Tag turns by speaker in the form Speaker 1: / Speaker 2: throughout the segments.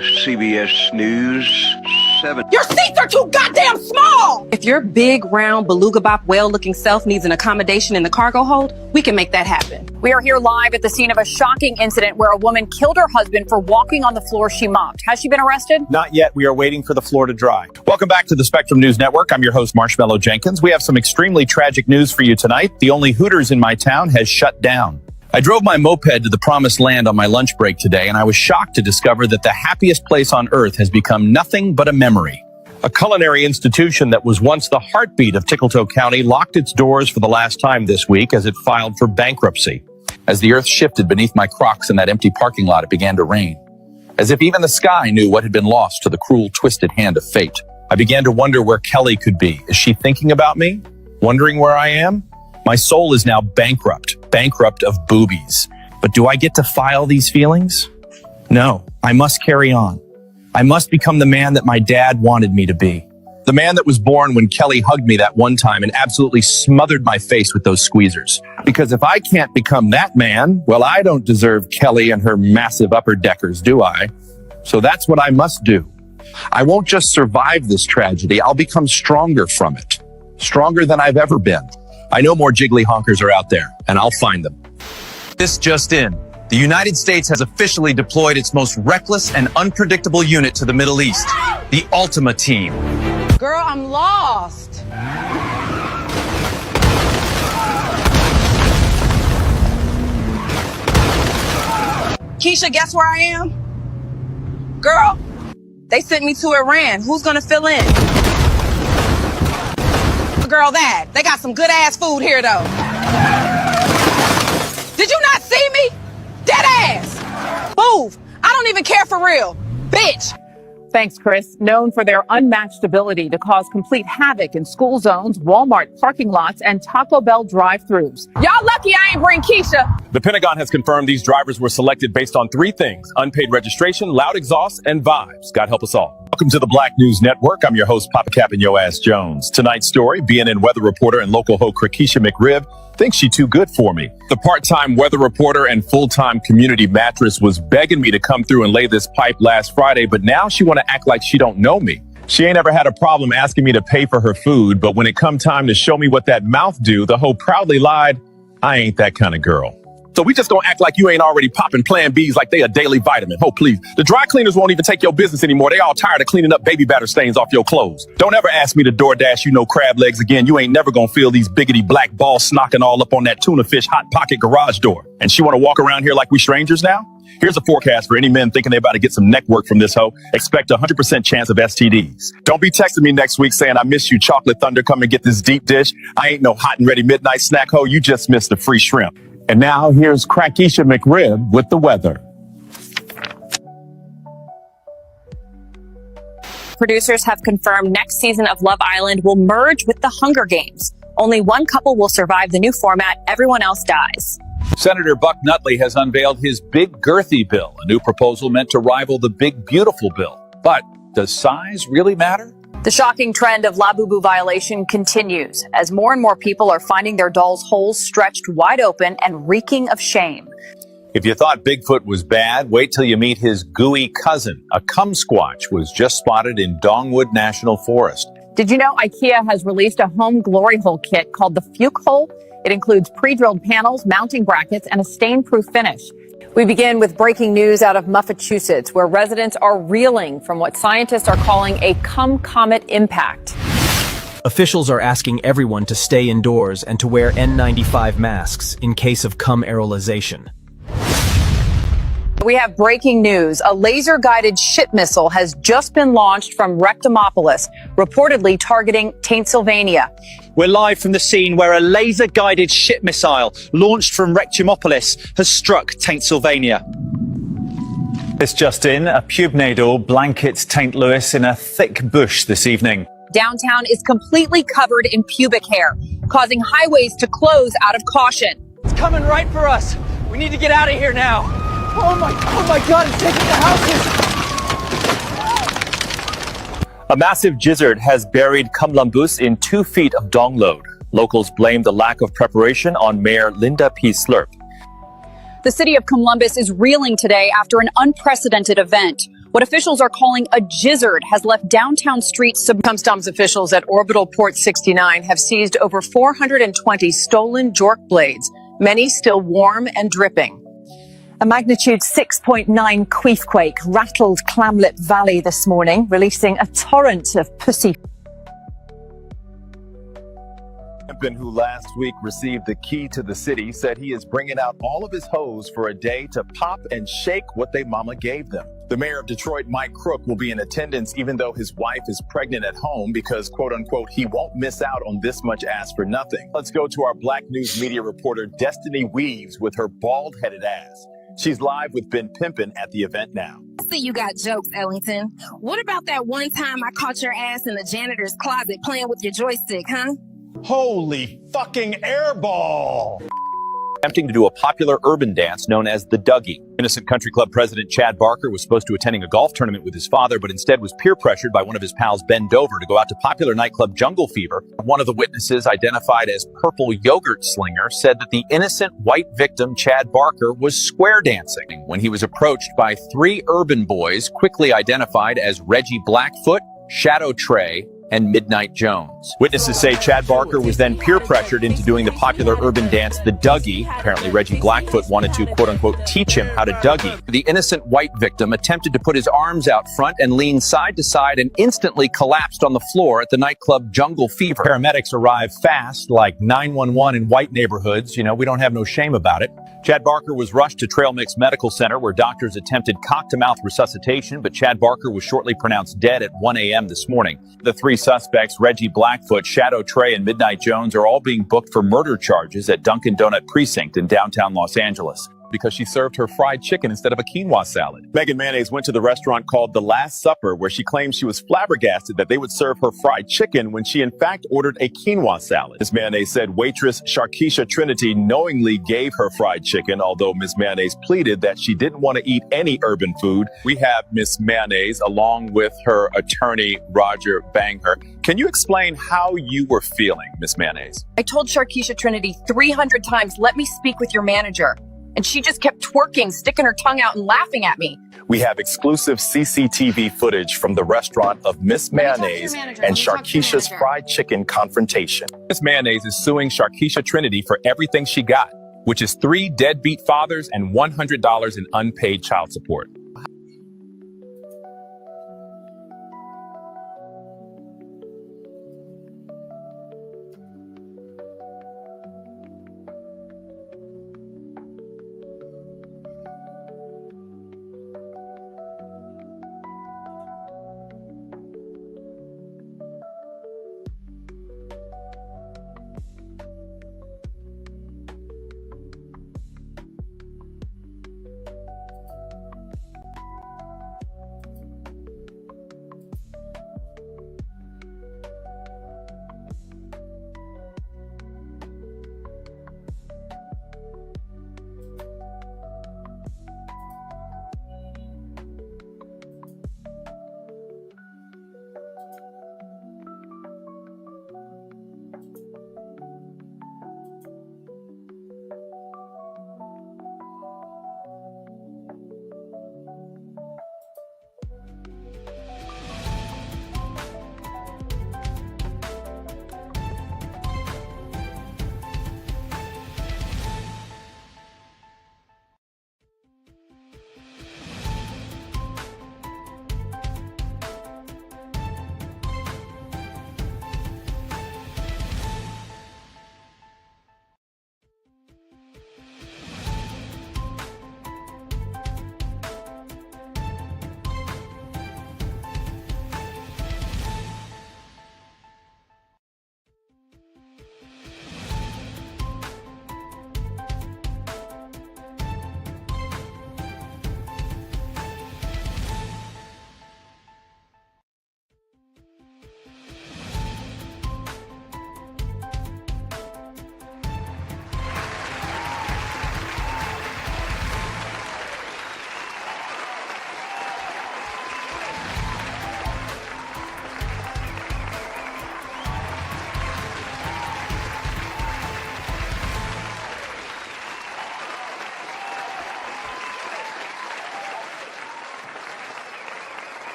Speaker 1: CBS News 7.
Speaker 2: Your seats are too goddamn small! If your big, round, beluga bop whale-looking self needs an accommodation in the cargo hold, we can make that happen.
Speaker 3: We are here live at the scene of a shocking incident where a woman killed her husband for walking on the floor she mopped. Has she been arrested?
Speaker 4: Not yet. We are waiting for the floor to dry. Welcome back to the Spectrum News Network. I'm your host, Marshmallow Jenkins. We have some extremely tragic news for you tonight. The only Hooters in my town has shut down. I drove my moped to the promised land on my lunch break today, and I was shocked to discover that the happiest place on earth has become nothing but a memory. A culinary institution that was once the heartbeat of Tickletoe County locked its doors for the last time this week as it filed for bankruptcy. As the earth shifted beneath my Crocs in that empty parking lot, it began to rain. As if even the sky knew what had been lost to the cruel, twisted hand of fate. I began to wonder where Kelly could be. Is she thinking about me? Wondering where I am? My soul is now bankrupt of boobies. But do I get to file these feelings? No, I must carry on. I must become the man that my dad wanted me to be. The man that was born when Kelly hugged me that one time and absolutely smothered my face with those squeezers. Because if I can't become that man, well, I don't deserve Kelly and her massive upper deckers, do I? So that's what I must do. I won't just survive this tragedy, I'll become stronger from it. Stronger than I've ever been. I know more jiggly honkers are out there, and I'll find them.
Speaker 5: This just in. The United States has officially deployed its most reckless and unpredictable unit to the Middle East, the Ultima Team.
Speaker 2: Girl, I'm lost. Keisha, guess where I am? Girl, they sent me to Iran. Who's gonna fill in? Girl, that. They got some good ass food here though. Did you not see me? Dead ass. Move. I don't even care for real. Bitch.
Speaker 3: Thanks, Chris. Known for their unmatched ability to cause complete havoc in school zones, Walmart parking lots, and Taco Bell drive-thrus.
Speaker 2: Y'all lucky I ain't bring Keisha.
Speaker 4: The Pentagon has confirmed these drivers were selected based on three things: unpaid registration, loud exhaust, and vibes. God help us all. Welcome to the Black News Network. I'm your host, Papa Cap and Yo Ass Jones. Tonight's story, BNN weather reporter and local hoe Keisha McRib thinks she too good for me. The part-time weather reporter and full-time community mattress was begging me to come through and lay this pipe last Friday, but now she want to act like she don't know me. She ain't ever had a problem asking me to pay for her food, but when it come time to show me what that mouth do, the hoe proudly lied, I ain't that kind of girl. So we just gonna act like you ain't already popping Plan Bs like they a daily vitamin. Oh, please. The dry cleaners won't even take your business anymore. They all tired of cleaning up baby batter stains off your clothes. Don't ever ask me to DoorDash you no crab legs again. You ain't never gonna feel these biggity black balls snocking all up on that tuna fish hot pocket garage door. And she wanna walk around here like we strangers now? Here's a forecast for any men thinking they about to get some neck work from this hoe. Expect a 100% chance of STDs. Don't be texting me next week saying, I miss you, Chocolate Thunder, come and get this deep dish. I ain't no hot and ready midnight snack hoe. You just missed the free shrimp. And now here's Keisha McRib with the weather.
Speaker 3: Producers have confirmed next season of Love Island will merge with the Hunger Games. Only one couple will survive the new format. Everyone else dies.
Speaker 6: Senator Buck Nutley has unveiled his Big Girthy Bill, a new proposal meant to rival the Big Beautiful Bill. But does size really matter?
Speaker 3: The shocking trend of Labubu violation continues as more and more people are finding their dolls' holes stretched wide open and reeking of shame.
Speaker 6: If you thought Bigfoot was bad, wait till you meet his gooey cousin. A kumsquatch was just spotted in Dongwood National Forest.
Speaker 3: Did you know IKEA has released a home glory hole kit called the Fuke Hole? It includes pre-drilled panels, mounting brackets, and a stain-proof finish. We begin with breaking news out of Massachusetts, where residents are reeling from what scientists are calling a cum-comet impact.
Speaker 7: Officials are asking everyone to stay indoors and to wear N95 masks in case of cum aerolization.
Speaker 3: We have breaking news. A laser-guided ship missile has just been launched from Rectomopolis, reportedly targeting Pennsylvania.
Speaker 8: We're live from the scene where a laser-guided ship missile launched from Rectomopolis has struck Pennsylvania.
Speaker 9: This just in, a pubnadal blankets St. Louis in a thick bush this evening.
Speaker 3: Downtown is completely covered in pubic hair, causing highways to close out of caution.
Speaker 8: It's coming right for us. We need to get out of here now. Oh my God, it's taking the houses.
Speaker 4: A massive gizzard has buried Kamlambus in 2 feet of dong load. Locals blame the lack of preparation on Mayor Linda P. Slurp.
Speaker 3: The city of Columbus is reeling today after an unprecedented event. What officials are calling a jizzard has left downtown streets. Customs officials at Orbital Port 69 have seized over 420 stolen Jork blades, many still warm and dripping. A magnitude 6.9 queefquake rattled Clamlip Valley this morning, releasing a torrent of pussy.
Speaker 4: Who last week received the key to the city said he is bringing out all of his hoes for a day to pop and shake what they mama gave them. The mayor of Detroit, Mike Crook, will be in attendance even though his wife is pregnant at home because, quote unquote, he won't miss out on this much ass for nothing. Let's go to our Black News Media reporter, Destiny Weaves, with her bald-headed ass. She's live with Ben Pimpin at the event now.
Speaker 2: See, you got jokes, Ellington. What about that one time I caught your ass in the janitor's closet playing with your joystick, huh?
Speaker 9: Holy fucking airball!
Speaker 4: Attempting to do a popular urban dance known as the Dougie. Innocent Country Club president Chad Barker was supposed to attending a golf tournament with his father, but instead was peer pressured by one of his pals, Ben Dover, to go out to popular nightclub Jungle Fever. One of the witnesses, identified as Purple Yogurt Slinger, said that the innocent white victim, Chad Barker, was square dancing when he was approached by three urban boys, quickly identified as Reggie Blackfoot, Shadow Trey, and Midnight Jones. Witnesses say Chad Barker was then peer pressured into doing the popular urban dance, the Dougie. Apparently, Reggie Blackfoot wanted to, quote unquote, teach him how to Dougie. The innocent white victim attempted to put his arms out front and lean side to side and instantly collapsed on the floor at the nightclub Jungle Fever. Paramedics arrived fast, like 911 in white neighborhoods. You know, we don't have no shame about it. Chad Barker was rushed to Trail Mix Medical Center where doctors attempted cock-to-mouth resuscitation, but Chad Barker was shortly pronounced dead at 1 a.m. this morning. The three suspects, Reggie Blackfoot, Shadow Trey, and Midnight Jones, are all being booked for murder charges at Dunkin' Donut Precinct in downtown Los Angeles because she served her fried chicken instead of a quinoa salad. Megan Mayonnaise went to the restaurant called The Last Supper, where she claimed she was flabbergasted that they would serve her fried chicken when she in fact ordered a quinoa salad. Ms. Mayonnaise said waitress Sharkeisha Trinity knowingly gave her fried chicken, although Ms. Mayonnaise pleaded that she didn't want to eat any urban food. We have Ms. Mayonnaise along with her attorney, Roger Banger. Can you explain how you were feeling, Ms. Mayonnaise?
Speaker 3: I told Sharkeisha Trinity 300 times, let me speak with your manager. And she just kept twerking, sticking her tongue out and laughing at me.
Speaker 4: We have exclusive CCTV footage from the restaurant of Miss Mayonnaise and Sharkeisha's fried chicken confrontation. Miss Mayonnaise is suing Sharkeisha Trinity for everything she got, which is 3 deadbeat fathers and $100 in unpaid child support.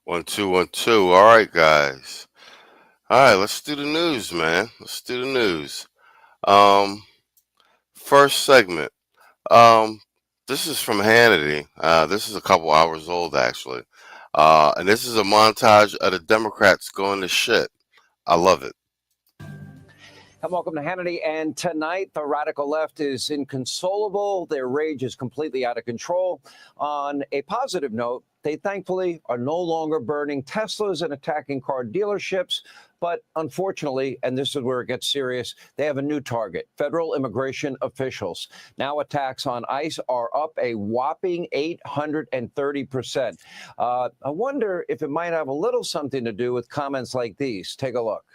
Speaker 10: One, two, 1, 2. All right, guys. All right, let's do the news, man. Let's do the news. First segment. Um, this is from Hannity. This is a couple hours old, actually. And this is a montage of the Democrats going to shit. I love it.
Speaker 11: And welcome to Hannity. And tonight, the radical left is inconsolable. Their rage is completely out of control. On a positive note, they thankfully are no longer burning Teslas and attacking car dealerships. But unfortunately, and this is where it gets serious, they have a new target, federal immigration officials. Now attacks on ICE are up a whopping 830%. I wonder if it might have a little something to do with comments like these. Take a look.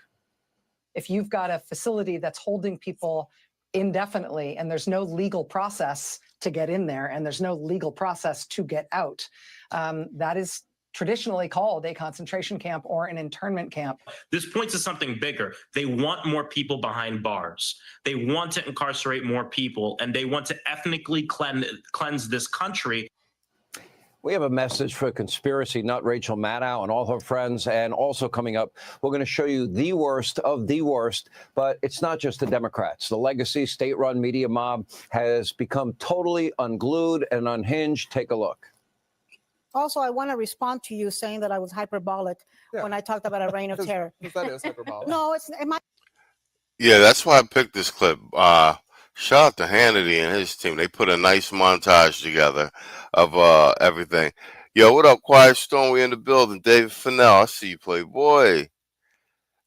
Speaker 12: If you've got a facility that's holding people indefinitely and there's no legal process to get in there and there's no legal process to get out, that is traditionally called a concentration camp or an internment camp.
Speaker 13: This points to something bigger. They want more people behind bars. They want to incarcerate more people, and they want to ethnically cleanse this country.
Speaker 11: We have a message for conspiracy nut Rachel Maddow and all her friends. And also coming up, we're going to show you the worst of the worst. But it's not just the Democrats. The legacy state-run media mob has become totally unglued and unhinged. Take a look.
Speaker 14: Also, I want to respond to you saying that I was hyperbolic when I talked about a reign of terror.
Speaker 15: That is hyperbolic.
Speaker 14: No, it's my.
Speaker 10: Yeah, that's why I picked this clip. Shout out to Hannity and his team. They put a nice montage together of everything. Yo, what up, Quiet Storm? We in the building. David Fennell, I see you, Playboy.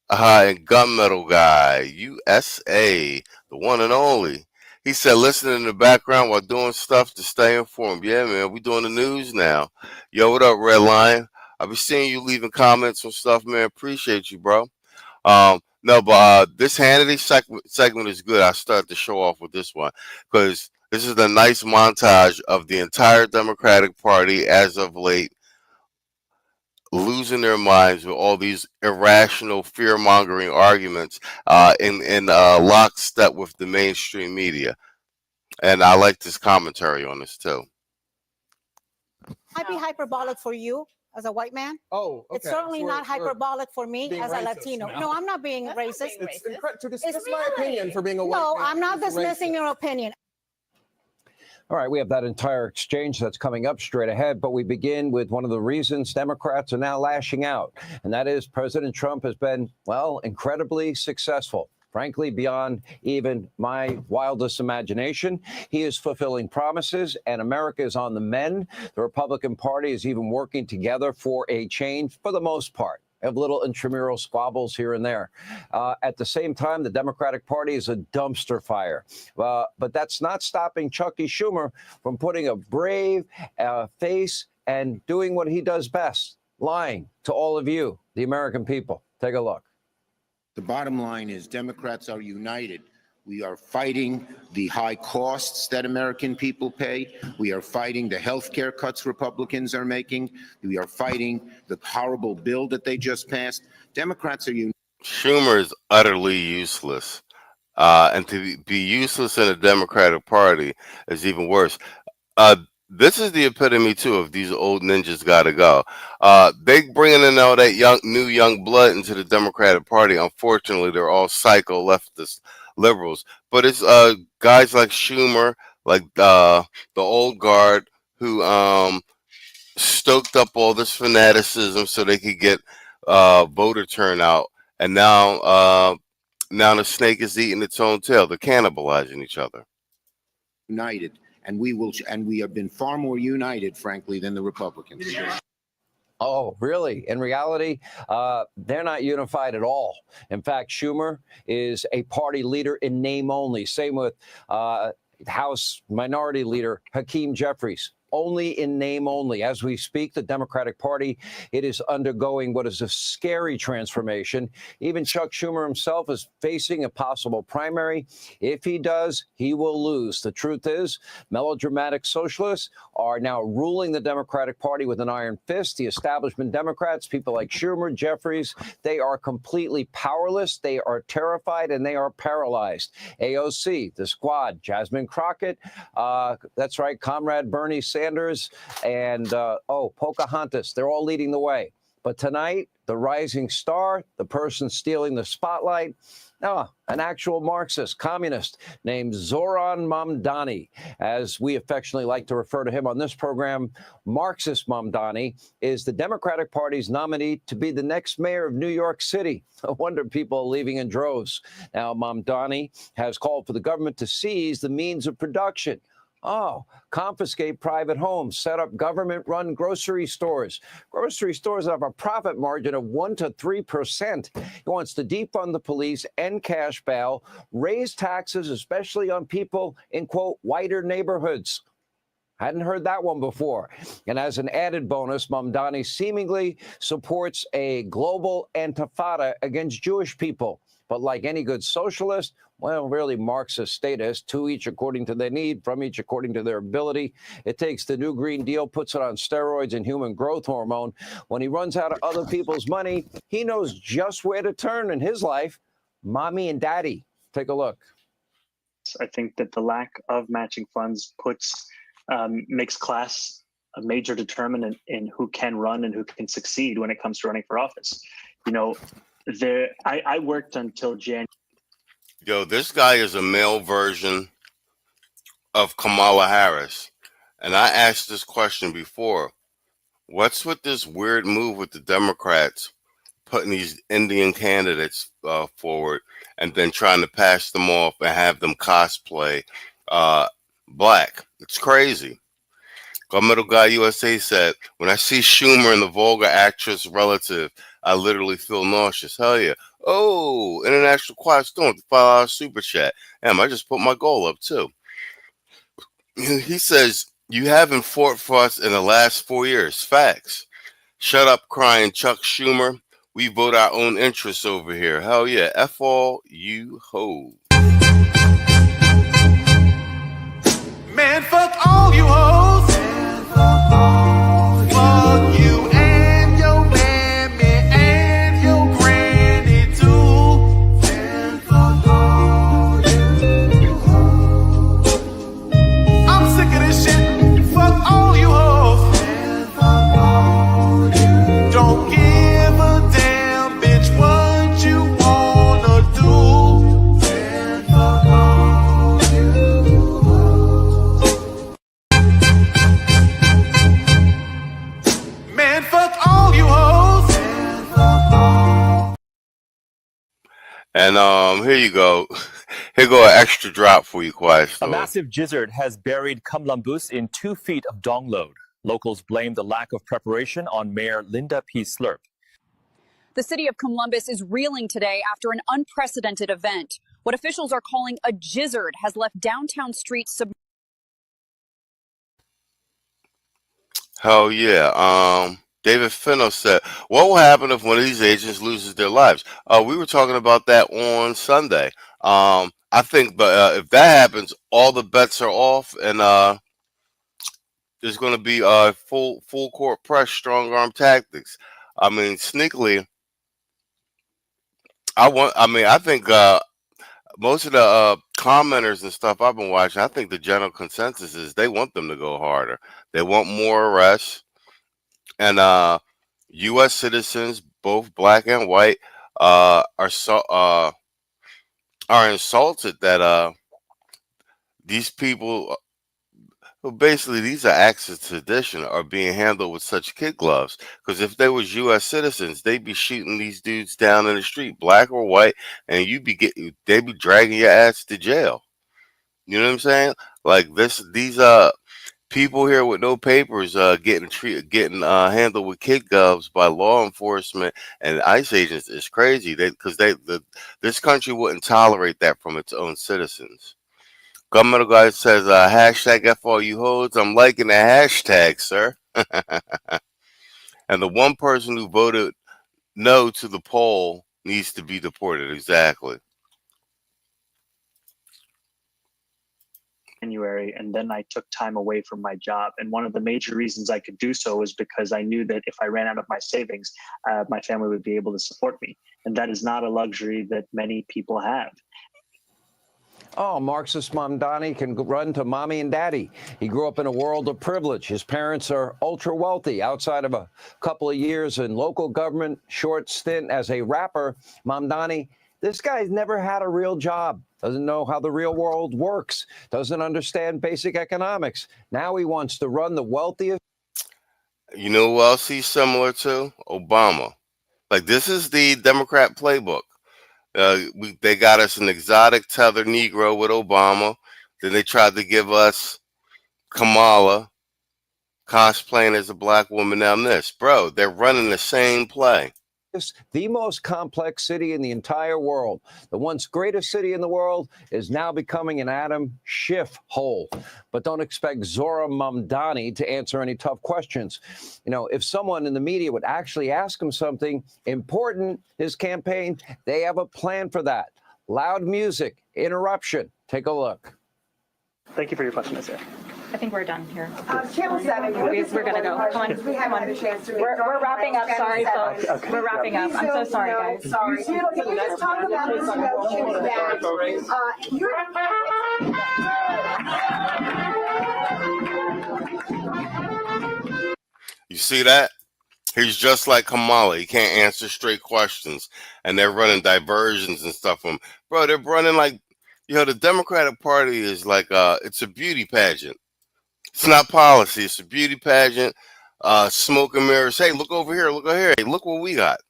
Speaker 10: And Gunmetal Guy, USA, the one and only. He said, listening in the background while doing stuff to stay informed. Yeah, man, we doing the news now. Yo, what up, Red Lion? I be seeing you leaving comments and stuff, man. Appreciate you, bro. No, but this Hannity segment is good. I start the show off with this one because this is a nice montage of the entire Democratic Party as of late losing their minds with all these irrational, fear-mongering arguments in lockstep with the mainstream media. And I like this commentary on this, too.
Speaker 14: Might be hyperbolic for you as a white man.
Speaker 15: Oh, okay.
Speaker 14: It's certainly not hyperbolic for me as a
Speaker 15: racist
Speaker 14: Latino.
Speaker 15: now.
Speaker 14: No, I'm not being racist.
Speaker 15: To dismiss my opinion for being a white
Speaker 14: No,
Speaker 15: man
Speaker 14: I'm not
Speaker 15: is
Speaker 14: dismissing
Speaker 15: racist.
Speaker 14: your opinion.
Speaker 11: All right, we have that entire exchange that's coming up straight ahead, but we begin with one of the reasons Democrats are now lashing out, and that is President Trump has been, well, incredibly successful. Frankly, beyond even my wildest imagination, he is fulfilling promises, and America is on the mend. The Republican Party is even working together for a change for the most part. Have little intramural squabbles here and there. At the same time, the Democratic Party is a dumpster fire. But that's not stopping Chucky Schumer from putting a brave face and doing what he does best, lying to all of you, the American people. Take a look.
Speaker 16: The bottom line is Democrats are united. We are fighting the high costs that American people pay. We are fighting the health care cuts Republicans are making. We are fighting the horrible bill that they just passed. Democrats are united.
Speaker 10: Schumer is utterly useless. And to be useless in a Democratic Party is even worse. This is the epitome, too, of these old ninjas got to go. They bringing in all that new young blood into the Democratic Party. Unfortunately, they're all psycho leftist liberals. But it's guys like Schumer, like the old guard, who stoked up all this fanaticism so they could get voter turnout. And now the snake is eating its own tail. They're cannibalizing each other.
Speaker 16: United. And we have been far more united, frankly, than the Republicans.
Speaker 11: Oh, really? In reality, they're not unified at all. In fact, Schumer is a party leader in name only. Same with House Minority Leader Hakeem Jeffries. Only in name only. As we speak, the Democratic Party, it is undergoing what is a scary transformation. Even Chuck Schumer himself is facing a possible primary. If he does, he will lose. The truth is, melodramatic socialists are now ruling the Democratic Party with an iron fist. The establishment Democrats, people like Schumer, Jeffries, they are completely powerless. They are terrified and they are paralyzed. AOC, the squad, Jasmine Crockett, that's right, Comrade Bernie Sanders, and Pocahontas. They're all leading the way. But tonight, the rising star, the person stealing the spotlight, an actual Marxist, communist named Zoran Mamdani. As we affectionately like to refer to him on this program, Marxist Mamdani is the Democratic Party's nominee to be the next mayor of New York City. No wonder people are leaving in droves. Now, Mamdani has called for the government to seize the means of production. Confiscate private homes, set up government-run grocery stores that have a profit margin of 1% to 3%. He wants to defund the police, end cash bail, raise taxes, especially on people in, quote, whiter neighborhoods. Hadn't heard that one before. And as an added bonus, Mamdani seemingly supports a global intifada against Jewish people. But like any good socialist, well, really Marxist statist, to each according to their need, from each according to their ability. It takes the new Green Deal, puts it on steroids and human growth hormone. When he runs out of other people's money, he knows just where to turn in his life. Mommy and daddy. Take a look.
Speaker 17: I think that the lack of matching funds makes class a major determinant in who can run and who can succeed when it comes to running for office. You know, I worked until January.
Speaker 10: Yo, this guy is a male version of Kamala Harris. And I asked this question before. What's with this weird move with the Democrats putting these Indian candidates forward and then trying to pass them off and have them cosplay black? It's crazy. Middle Guy USA said, when I see Schumer and the vulgar actress relative, I literally feel nauseous. Hell yeah. Oh, International Quiet Storm, $5 super chat. Damn, I just put my goal up too. He says, you haven't fought for us in the last 4 years. Facts. Shut up crying Chuck Schumer. We vote our own interests over here. Hell yeah. F all you hoes.
Speaker 18: Man, fuck all you hoes. Fuck you and your mammy and your granny too. And fuck all you hoes. I'm sick of this shit. Fuck all you hoes. And fuck all you. Don't give a damn, bitch, what you wanna do. And fuck all you hoes. Man, fuck all you hoes.
Speaker 10: And here you go. Here go an extra drop for you, Quiet
Speaker 9: A
Speaker 10: Storm.
Speaker 9: massive gizzard has buried Kamlambus in 2 feet of dong load. Locals blame the lack of preparation on Mayor Linda P. Slurp.
Speaker 19: The city of Columbus is reeling today after an unprecedented event. What officials are calling a gizzard has left downtown streets submerged.
Speaker 10: Hell yeah. David Finno said, what will happen if one of these agents loses their lives? We were talking about that on Sunday. I think if that happens, all the bets are off, and there's going to be full court press, strong arm tactics. I mean, sneakily, I think most of the commenters and stuff I've been watching, I think the general consensus is they want them to go harder. They want more arrests. And U.S. citizens, both black and white, are insulted that these people, basically these are acts of sedition, are being handled with such kid gloves. Because if they was U.S. citizens, they'd be shooting these dudes down in the street, black or white, and they'd be dragging your ass to jail. You know what I'm saying? Like these people here with no papers getting handled with kid gloves by law enforcement and ICE agents is crazy. Because this country wouldn't tolerate that from its own citizens. Governmental guy says hashtag F all you hoes. I'm liking the hashtag, sir. And the one person who voted no to the poll needs to be deported. Exactly.
Speaker 17: January, and then I took time away from my job. And one of the major reasons I could do so was because I knew that if I ran out of my savings, my family would be able to support me. And that is not a luxury that many people have.
Speaker 11: Oh, Marxist Mamdani can run to mommy and daddy. He grew up in a world of privilege. His parents are ultra wealthy. Outside of a couple of years in local government, short stint as a rapper, Mamdani, this guy's never had a real job, doesn't know how the real world works, doesn't understand basic economics. Now he wants to run the wealthiest.
Speaker 10: You know who else he's similar to? Obama. Like, this is the Democrat playbook. They got us an exotic tethered Negro with Obama. Then they tried to give us Kamala cosplaying as a black woman. Now this, bro, they're running the same play.
Speaker 11: The most complex city in the entire world. The once greatest city in the world is now becoming an Adam Schiff hole. But don't expect Zora Mamdani to answer any tough questions. You know, if someone in the media would actually ask him something important, his campaign, they have a plan for that. Loud music, interruption. Take a look.
Speaker 17: Thank you for your question, sir.
Speaker 20: I think we're done here.
Speaker 21: Channel 7,
Speaker 20: We're going to go. Come on.
Speaker 21: We haven't had a chance to
Speaker 20: We're wrapping up. Sorry, folks.
Speaker 17: Okay.
Speaker 20: We're wrapping up. I'm so sorry, guys.
Speaker 21: Sorry. Can we just talk about this notion that
Speaker 10: You see that? He's just like Kamala. He can't answer straight questions. And they're running diversions and stuff from him. Bro, they're running like, you know, the Democratic Party is like, it's a beauty pageant. It's not policy. It's a beauty pageant. Smoke and mirrors. Hey, look over here. Look over here. Hey, look what we got.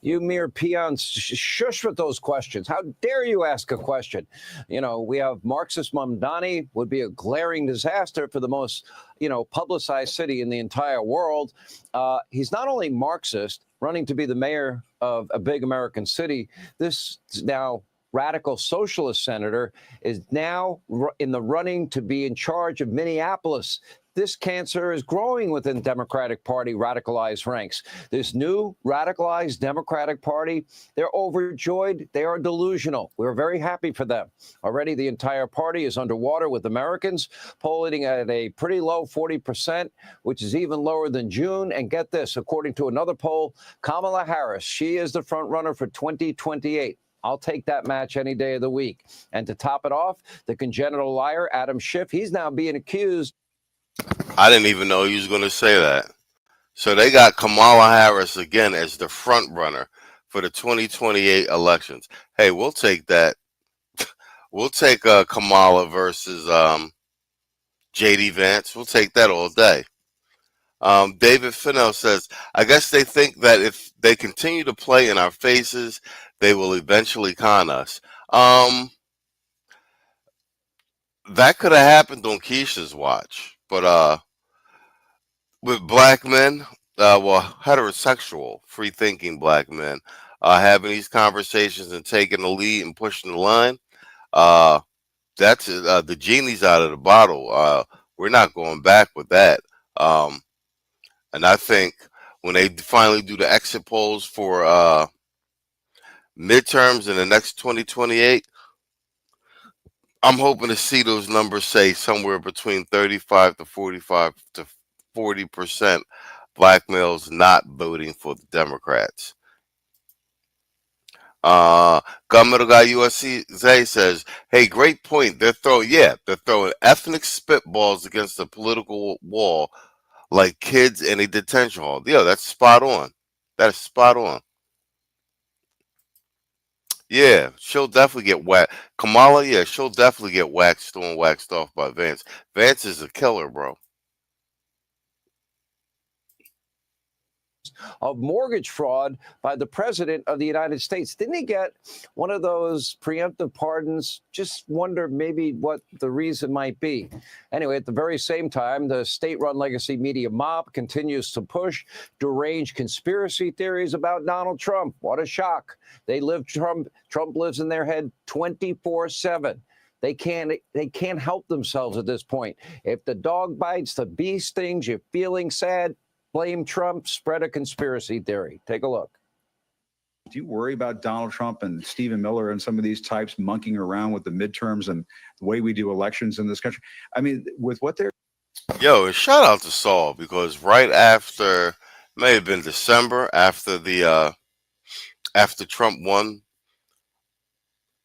Speaker 11: You mere peons, shush with those questions. How dare you ask a question? You know, we have Marxist Mamdani would be a glaring disaster for the most, you know, publicized city in the entire world. He's not only Marxist, running to be the mayor of a big American city. This now radical socialist senator is now in the running to be in charge of Minneapolis. This cancer is growing within Democratic Party radicalized ranks. This new radicalized Democratic Party, they're overjoyed. They are delusional. We're very happy for them. Already the entire party is underwater with Americans, polling at a pretty low 40%, which is even lower than June. And get this, according to another poll, Kamala Harris, she is the front runner for 2028. I'll take that match any day of the week. And to top it off, the congenital liar, Adam Schiff, he's now being accused.
Speaker 10: I didn't even know he was going to say that. So they got Kamala Harris again as the front runner for the 2028 elections. Hey, we'll take that. We'll take Kamala versus J.D. Vance. We'll take that all day. David Finnell says, I guess they think that if they continue to play in our faces, they will eventually con us. That could have happened on Keisha's watch. But with black men, well, heterosexual, free-thinking black men, having these conversations and taking the lead and pushing the line, that's the genie's out of the bottle. We're not going back with that. And I think when they finally do the exit polls for midterms in the next 2028, I'm hoping to see those numbers say somewhere between 35 to 45 to 40% black males not voting for the Democrats. Gunmetal Guy USA says, hey, great point. They're throwing ethnic spitballs against the political wall like kids in a detention hall. Yeah, that's spot on. That is spot on. Yeah, she'll definitely get whacked. Kamala, yeah, she'll definitely get waxed on, waxed off by Vance. Vance is a killer, bro.
Speaker 11: Of mortgage fraud by the president of the United States. Didn't he get one of those preemptive pardons? Just wonder maybe what the reason might be. Anyway, at the very same time, the state-run legacy media mob continues to push deranged conspiracy theories about Donald Trump. What a shock. They live Trump lives in their head 24/7. They can't help themselves at this point. If the dog bites, the bee stings, you're feeling sad, blame Trump, spread a conspiracy theory. Take a look.
Speaker 22: Do you worry about Donald Trump and Stephen Miller and some of these types monkeying around with the midterms and the way we do elections in this country? I mean, with what they're...
Speaker 10: Yo, and shout out to Saul, because right after may have been December after Trump won.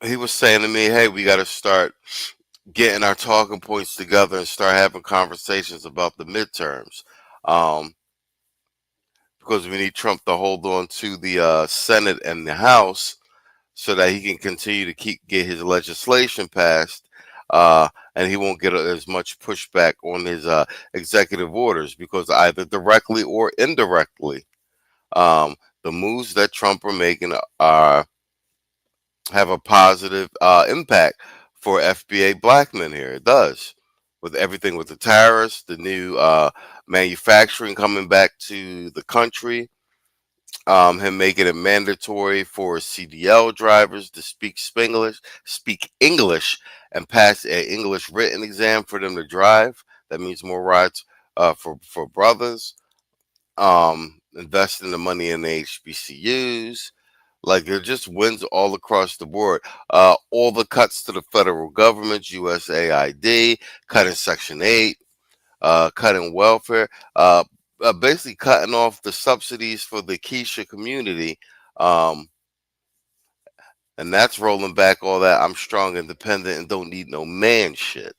Speaker 10: He was saying to me, "Hey, we got to start getting our talking points together and start having conversations about the midterms, um, because we need Trump to hold on to the Senate and the House so that he can continue to get his legislation passed, and he won't get as much pushback on his executive orders because either directly or indirectly, the moves that Trump are making are have a positive impact for FBA black men here. It does. With everything with the tariffs, the new manufacturing coming back to the country, him making it mandatory for CDL drivers to speak English, and pass an English written exam for them to drive. That means more rides for brothers. Investing the money in the HBCUs. Like it just wins all across the board. All the cuts to the federal government, USAID, cutting Section 8, cutting welfare, basically cutting off the subsidies for the Keisha community. Um, and that's rolling back all that I'm strong, independent, and don't need no man shit.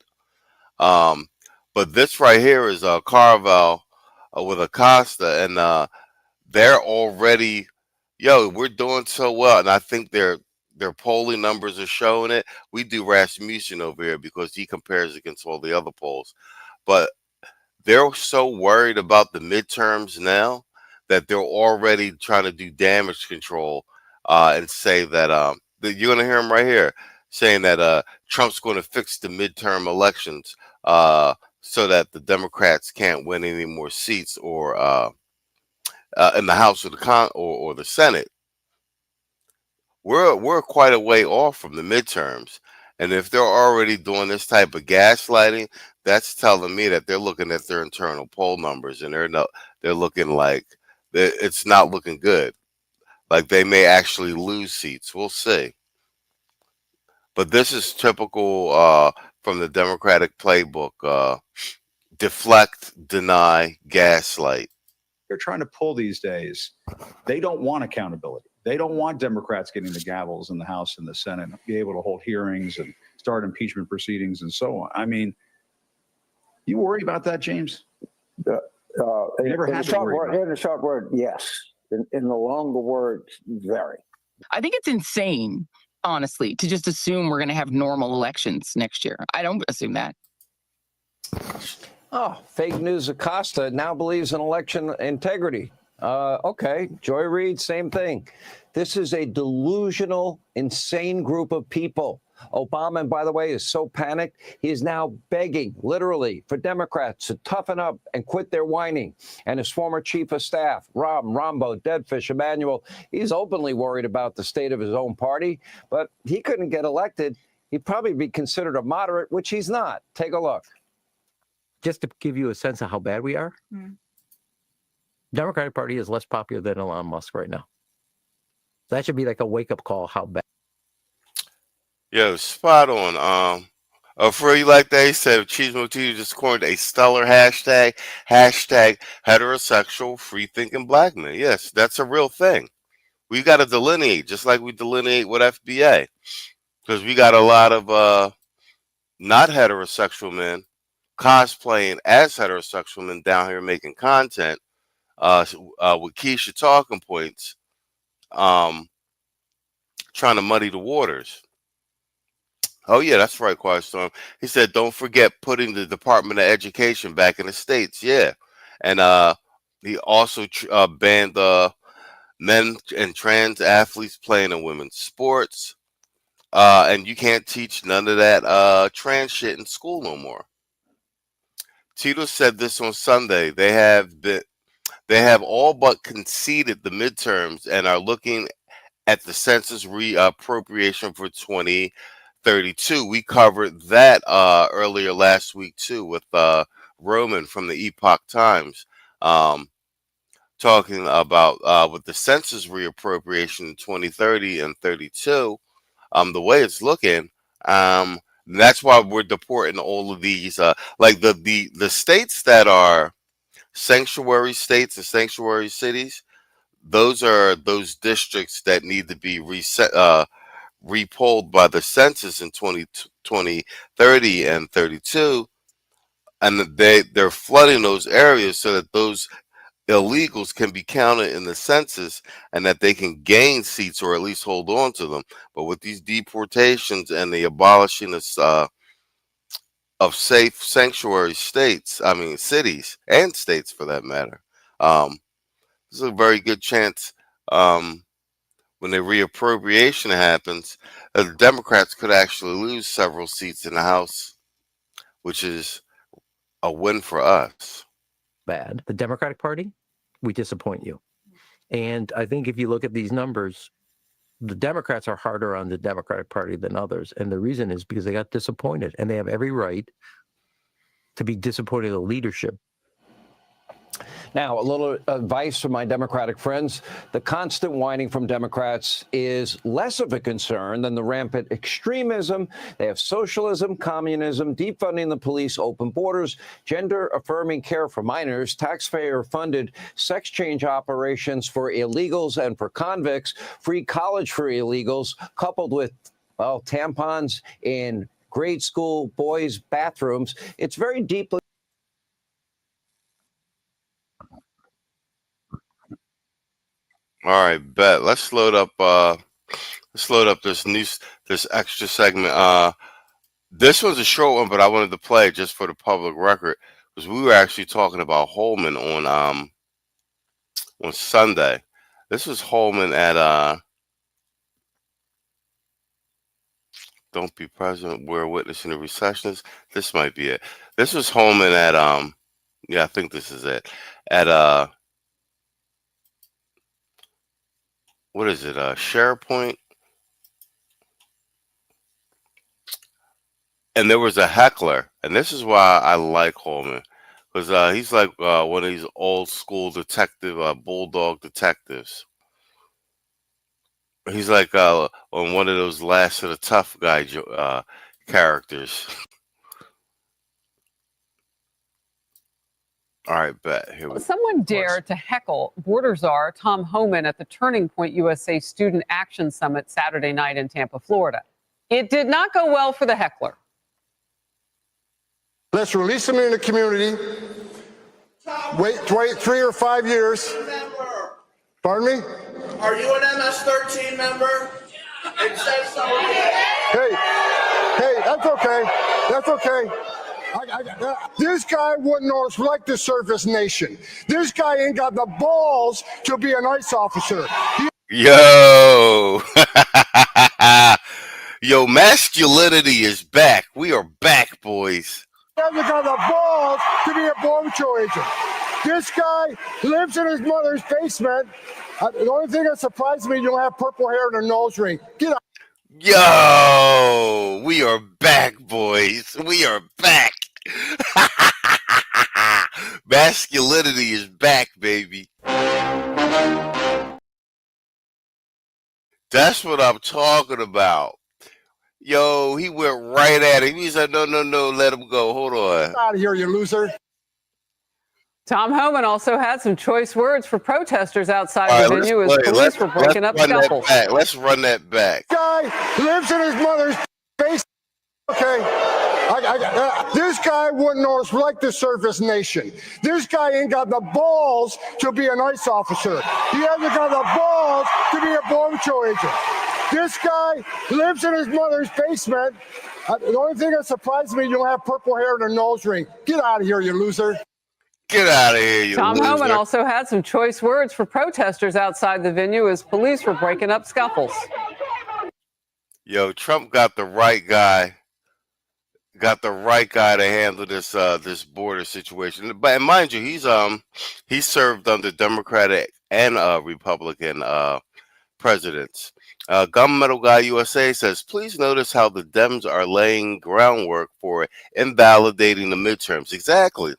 Speaker 10: But this right here is Carvel with Acosta, and they're already, we're doing so well, and I think their polling numbers are showing it. We do Rasmussen over here because he compares against all the other polls, but they're so worried about the midterms now that they're already trying to do damage control and say that you're going to hear him right here saying that Trump's going to fix the midterm elections so that the Democrats can't win any more seats or in the House or or the Senate. We're quite a way off from the midterms, and if they're already doing this type of gaslighting, that's telling me that they're looking at their internal poll numbers and they're looking like it's not looking good. Like they may actually lose seats. We'll see. But this is typical from the Democratic playbook: deflect, deny, gaslight.
Speaker 22: They're trying to pull these days. They don't want accountability. They don't want Democrats getting the gavels in the House and the Senate, and be able to hold hearings and start impeachment proceedings and so on. I mean, you worry about that, James?
Speaker 1: In a short word, yes. In the longer word, very.
Speaker 5: I think it's insane, honestly, to just assume we're going to have normal elections next year. I don't assume that.
Speaker 11: Oh, fake news Acosta now believes in election integrity. Okay, Joy Reid, same thing. This is a delusional, insane group of people. Obama, by the way, is so panicked, he is now begging, literally, for Democrats to toughen up and quit their whining. And his former chief of staff, Rombo, Deadfish, Emanuel, he's openly worried about the state of his own party, but he couldn't get elected. He'd probably be considered a moderate, which he's not. Take a look.
Speaker 23: Just to give you a sense of how bad we are, Democratic Party is less popular than Elon Musk right now. That should be like a wake-up call how bad.
Speaker 10: Yo, spot on. For you like that, he said Cheese Motillo just coined a stellar hashtag heterosexual free-thinking black men. Yes, that's a real thing. We got to delineate, just like we delineate with FBA, because we got a lot of not heterosexual men cosplaying as heterosexual men down here making content with Keisha talking points, trying to muddy the waters. Oh, yeah, that's right, Quiet Storm. He said, don't forget putting the Department of Education back in the States. Yeah. And he also banned men and trans athletes playing in women's sports. And you can't teach none of that trans shit in school no more. Tito said this on Sunday. They have all but conceded the midterms and are looking at the census reappropriation for 2032. We covered that earlier last week too with Roman from the Epoch Times, talking about with the census reappropriation in 2030 and 32. The way it's looking, that's why we're deporting all of these, like the states that are sanctuary states and sanctuary cities, those are those districts that need to be repolled by the census in 2030 and 32, and they're flooding those areas so that those illegals can be counted in the census and that they can gain seats or at least hold on to them. But with these deportations and the abolishing of safe sanctuary states, I mean cities and states for that matter, there's a very good chance when the reappropriation happens, the Democrats could actually lose several seats in the House, which is a win for us.
Speaker 23: Bad. The Democratic Party, we disappoint you. And I think if you look at these numbers, the Democrats are harder on the Democratic Party than others. And the reason is because they got disappointed, and they have every right to be disappointed in the leadership.
Speaker 11: Now, a little advice from my Democratic friends. The constant whining from Democrats is less of a concern than the rampant extremism. They have socialism, communism, defunding the police, open borders, gender-affirming care for minors, taxpayer-funded sex change operations for illegals and for convicts, free college for illegals, coupled with, well, tampons in grade school boys' bathrooms. It's very deeply.
Speaker 10: All right, bet. Let's load up this extra segment. This was a short one, but I wanted to play it just for the public record because we were actually talking about Homan on Sunday. This was Homan at Don't Be Present, We're Witnessing the Recessionist. This might be it. This was Homan at yeah, I think this is it. At what is it? SharePoint. And there was a heckler, and this is why I like Homan, because he's like one of these old school detective, bulldog detectives. He's like on one of those Last of the Tough Guy characters. All right, bet. Here we go.
Speaker 6: Someone dared to heckle border czar Tom Homan at the Turning Point USA Student Action Summit Saturday night in Tampa, Florida. It did not go well for the heckler.
Speaker 7: Let's release them in the community. Wait 3 or 5 years. Pardon me?
Speaker 18: Are you an MS-13 member? It says so.
Speaker 7: Hey, that's okay. That's okay. This guy wouldn't like the surface nation. This guy ain't got the balls to be an ICE officer.
Speaker 10: Yo. Yo, masculinity is back. We are back, boys.
Speaker 7: He hasn't got the balls to be a border patrol agent. This guy lives in his mother's basement. The only thing that surprises me, you don't have purple hair and a nose ring. Get out.
Speaker 10: Yo, we are back, boys. We are back. Masculinity is back, baby. That's what I'm talking about. Yo, he went right at him. He said, no, let him go. Hold on.
Speaker 7: Get out of here, you loser.
Speaker 6: Tom Homan also had some choice words for protesters outside the venue as police were breaking up scuffles.
Speaker 10: Let's run that back.
Speaker 7: Guy lives in his mother's basement. Okay. This guy wouldn't like the surface nation. This guy ain't got the balls to be an ICE officer. He hasn't got the balls to be a border patrol agent. This guy lives in his mother's basement. The only thing that surprises me, you don't have purple hair and a nose ring. Get out of here, you loser.
Speaker 10: Get out of here, you
Speaker 6: Tom
Speaker 10: loser.
Speaker 6: Homan also had some choice words for protesters outside the venue as police were breaking up scuffles.
Speaker 10: Yo, Trump got the right guy. Got the right guy to handle this this border situation. But and mind you, he's served under Democratic and Republican presidents. Gunmetal Guy USA says, please notice how the Dems are laying groundwork for invalidating the midterms. Exactly.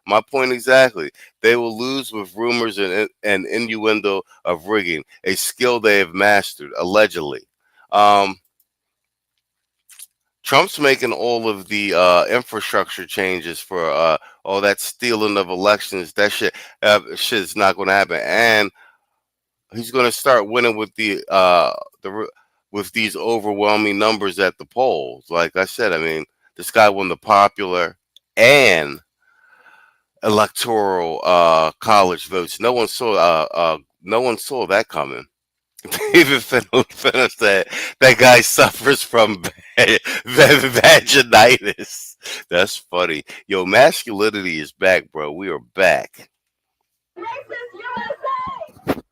Speaker 10: My point exactly. They will lose with rumors and innuendo of rigging, a skill they have mastered, allegedly. Trump's making all of the infrastructure changes for all that stealing of elections. That shit's not going to happen, and he's going to start winning with with these overwhelming numbers at the polls. Like I said, I mean, this guy won the popular and electoral college votes. No one saw that coming. David Finna said that guy suffers from vaginitis. That's funny. Yo, masculinity is back, bro. We are back.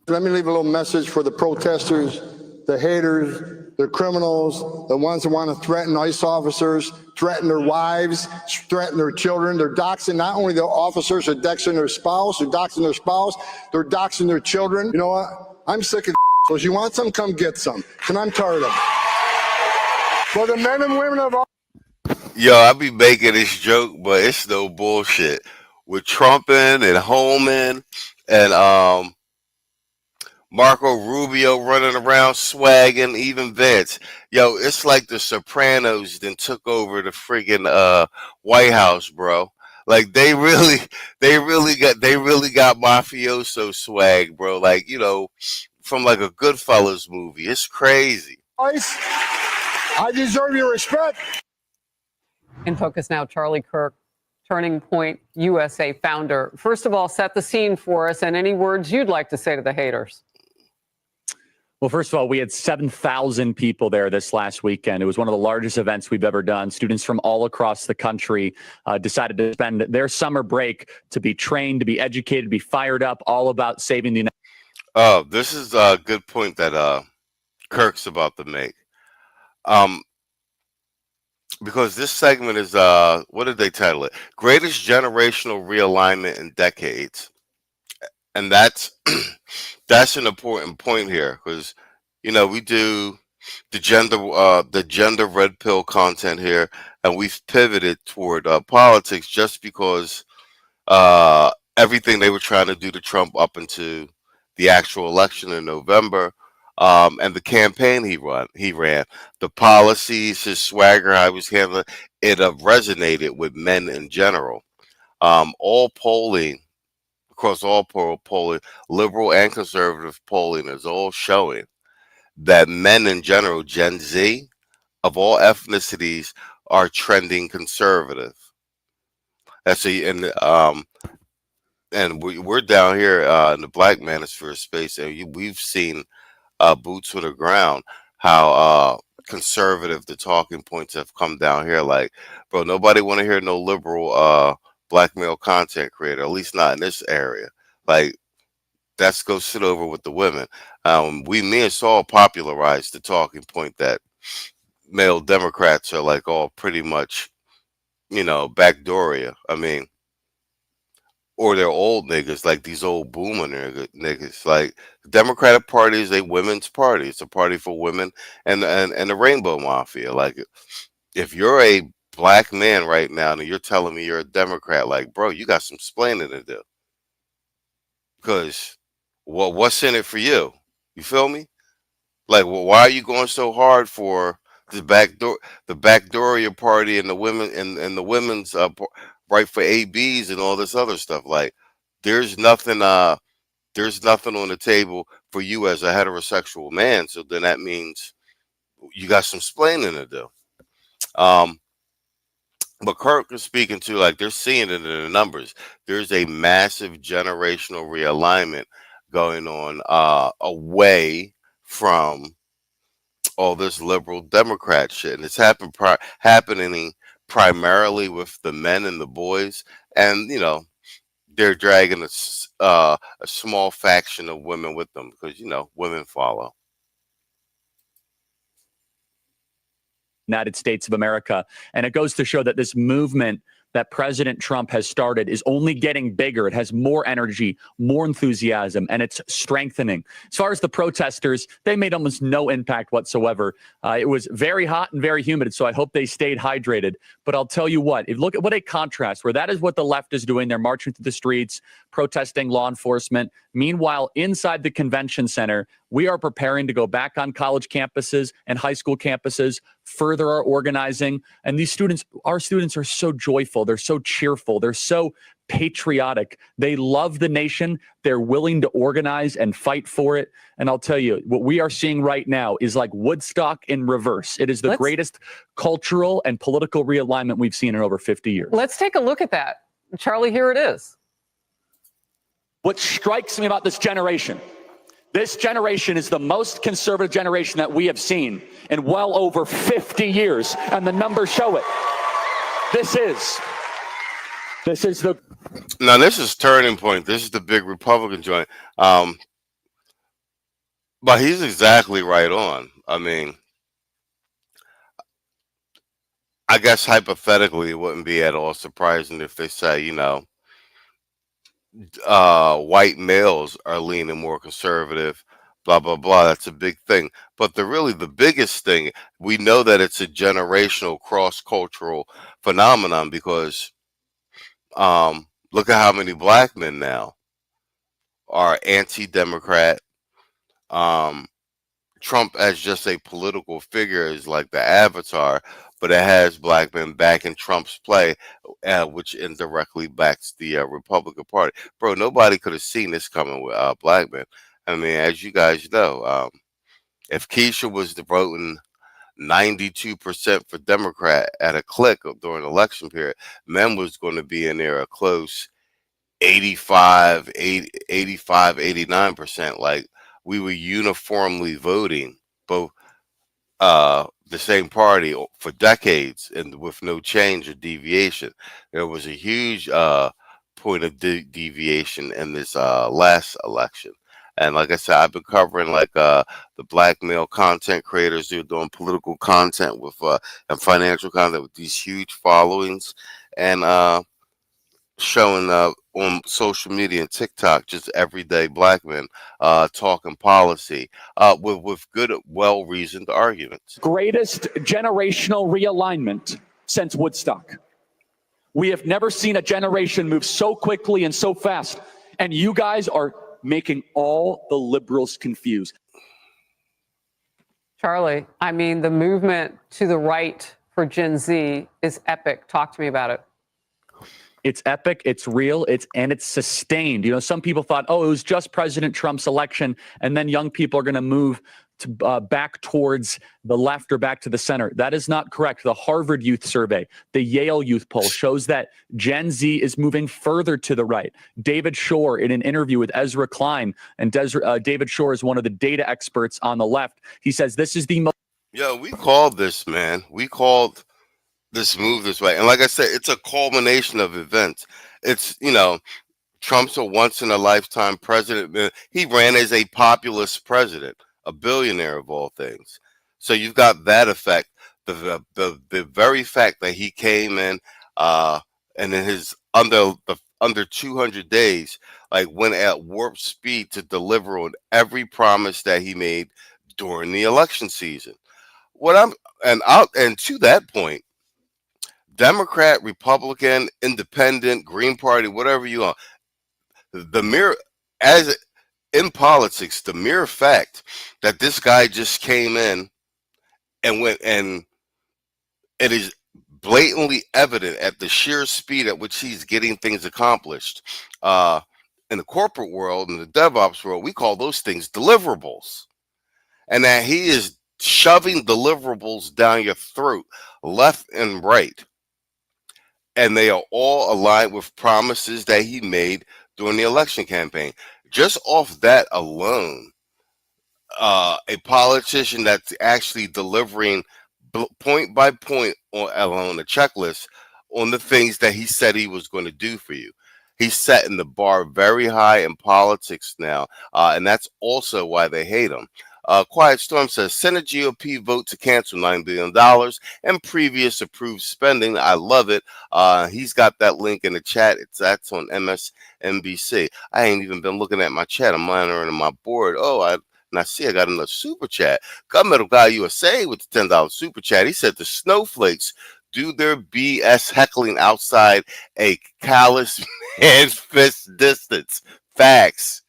Speaker 7: Let me leave a little message for the protesters, the haters, the criminals, the ones that want to threaten ICE officers, threaten their wives, threaten their children. They're doxing not only the officers, they're doxing their spouse, they're doxing their children. You know what? I'm sick of so if you want some, come get some. And I'm tired of it. For the men and women of all.
Speaker 10: Yo, I be making this joke, but it's no bullshit. With Trumpin and Homan and Marco Rubio running around swagging, even Vince. Yo, it's like the Sopranos then took over the friggin' White House, bro. Like they really got mafioso swag, bro. Like, you know, from like a Goodfellas movie. It's crazy.
Speaker 7: I deserve your respect.
Speaker 6: In focus now, Charlie Kirk, Turning Point USA founder. First of all, set the scene for us and any words you'd like to say to the haters.
Speaker 2: Well, first of all, we had 7,000 people there this last weekend. It was one of the largest events we've ever done. Students from all across the country decided to spend their summer break to be trained, to be educated, to be fired up, all about saving the United States.
Speaker 10: Oh, this is a good point that Kirk's about to make. Because this segment is, what did they title it? Greatest Generational Realignment in Decades. And that's an important point here because, you know, we do the gender red pill content here, and we've pivoted toward politics just because everything they were trying to do to Trump up into the actual election in November, and the campaign he ran, the policies, his swagger, how he was handling it, resonated with men in general. All polling. Across all polling, liberal and conservative polling is all showing that men in general, Gen Z, of all ethnicities, are trending conservative. And we're down here in the Black Manosphere space, and we've seen boots to the ground how conservative the talking points have come down here. Like, bro, nobody want to hear no liberal black male content creator, at least not in this area. Like, that's go sit over with the women. Me and Saul popularized the talking point that male Democrats are like all pretty much, you know, backdooria. I mean, or they're old niggas, like these old boomer niggas. Like, the Democratic Party is a women's party. It's a party for women and the Rainbow Mafia. Like, if you're a black man right now and you're telling me you're a Democrat, like, bro, you got some explaining to do. Because what's in it for you? You feel me? Like, well, why are you going so hard for the backdooria party and the women and the women's right for ABs and all this other stuff? Like, there's nothing on the table for you as a heterosexual man. So then that means you got some explaining to do. But Kirk is speaking to, like, they're seeing it in the numbers. There's a massive generational realignment going on away from all this liberal Democrat shit. And it's happening primarily with the men and the boys. And, you know, they're dragging a small faction of women with them because, you know, women follow.
Speaker 2: United States of America. And it goes to show that this movement that President Trump has started is only getting bigger. It has more energy, more enthusiasm, and it's strengthening. As far as the protesters, they made almost no impact whatsoever. It was very hot and very humid, so I hope they stayed hydrated. But I'll tell you what, look at what a contrast, where that is what the left is doing. They're marching through the streets, protesting law enforcement. Meanwhile, inside the convention center, we are preparing to go back on college campuses and high school campuses further our organizing. And our students are so joyful. They're so cheerful. They're so patriotic. They love the nation. They're willing to organize and fight for it. And I'll tell you, what we are seeing right now is like Woodstock in reverse. It is the greatest cultural and political realignment we've seen in over 50 years.
Speaker 6: Let's take a look at that. Charlie, here it is.
Speaker 2: What strikes me about this generation is the most conservative generation that we have seen in well over 50 years, and the numbers show it. This is
Speaker 10: turning point. This is the big Republican joint. But he's exactly right on. I mean, I guess hypothetically, it wouldn't be at all surprising if they say, white males are leaning more conservative, blah, blah, blah. That's a big thing. But the biggest thing, we know that it's a generational cross-cultural phenomenon because look at how many black men now are anti-Democrat. Trump as just a political figure is like the avatar, but it has black men back in Trump's play, which indirectly backs the Republican Party. Bro, nobody could have seen this coming with black men. I mean, as you guys know, if Keisha was voting 92% for Democrat at a click during the election period, men was going to be in there a close 89%. Like, we were uniformly voting both the same party for decades and with no change or deviation. There was a huge point of deviation in this last election. And like I said, I've been covering like the black male content creators who are doing political content with and financial content with these huge followings, and showing on social media and TikTok just everyday black men talking policy with good, well-reasoned arguments.
Speaker 2: Greatest generational realignment since Woodstock. We have never seen a generation move so quickly and so fast. And you guys are making all the liberals confused.
Speaker 6: Charlie, I mean, the movement to the right for Gen Z is epic. Talk to me about it.
Speaker 2: It's epic, it's real, it's sustained. Some people thought, it was just President Trump's election, and then young people are going to move to back towards the left or back to the center. That is not correct. The Harvard Youth Survey, the Yale Youth Poll shows that Gen Z is moving further to the right. David Shore, in an interview with Ezra Klein, and David Shore is one of the data experts on the left. He says this is the most.
Speaker 10: Yeah, we called this, man. We called this move this way. And like I said, it's a culmination of events. It's, Trump's a once in a lifetime president. He ran as a populist president, a billionaire of all things. So you've got that effect. The very fact that he came in and in his under 200 days, like went at warp speed to deliver on every promise that he made during the election season. And to that point, Democrat, Republican, Independent, Green Party, whatever you want. In politics, the mere fact that this guy just came in and went, and it is blatantly evident at the sheer speed at which he's getting things accomplished. In the corporate world, in the DevOps world, we call those things deliverables. And that he is shoving deliverables down your throat, left and right. And they are all aligned with promises that he made during the election campaign. Just off that alone, a politician that's actually delivering point by point on a checklist on the things that he said he was going to do for you. He's setting the bar very high in politics now, and that's also why they hate him. Quiet Storm says, Senate GOP vote to cancel $9 billion and previous approved spending. I love it. He's got that link in the chat. That's on MSNBC. I ain't even been looking at my chat. I'm monitoring my board. I see I got another super chat. Governmental Guy USA with the $10 super chat. He said the snowflakes do their BS heckling outside a callous man's fist distance. Facts.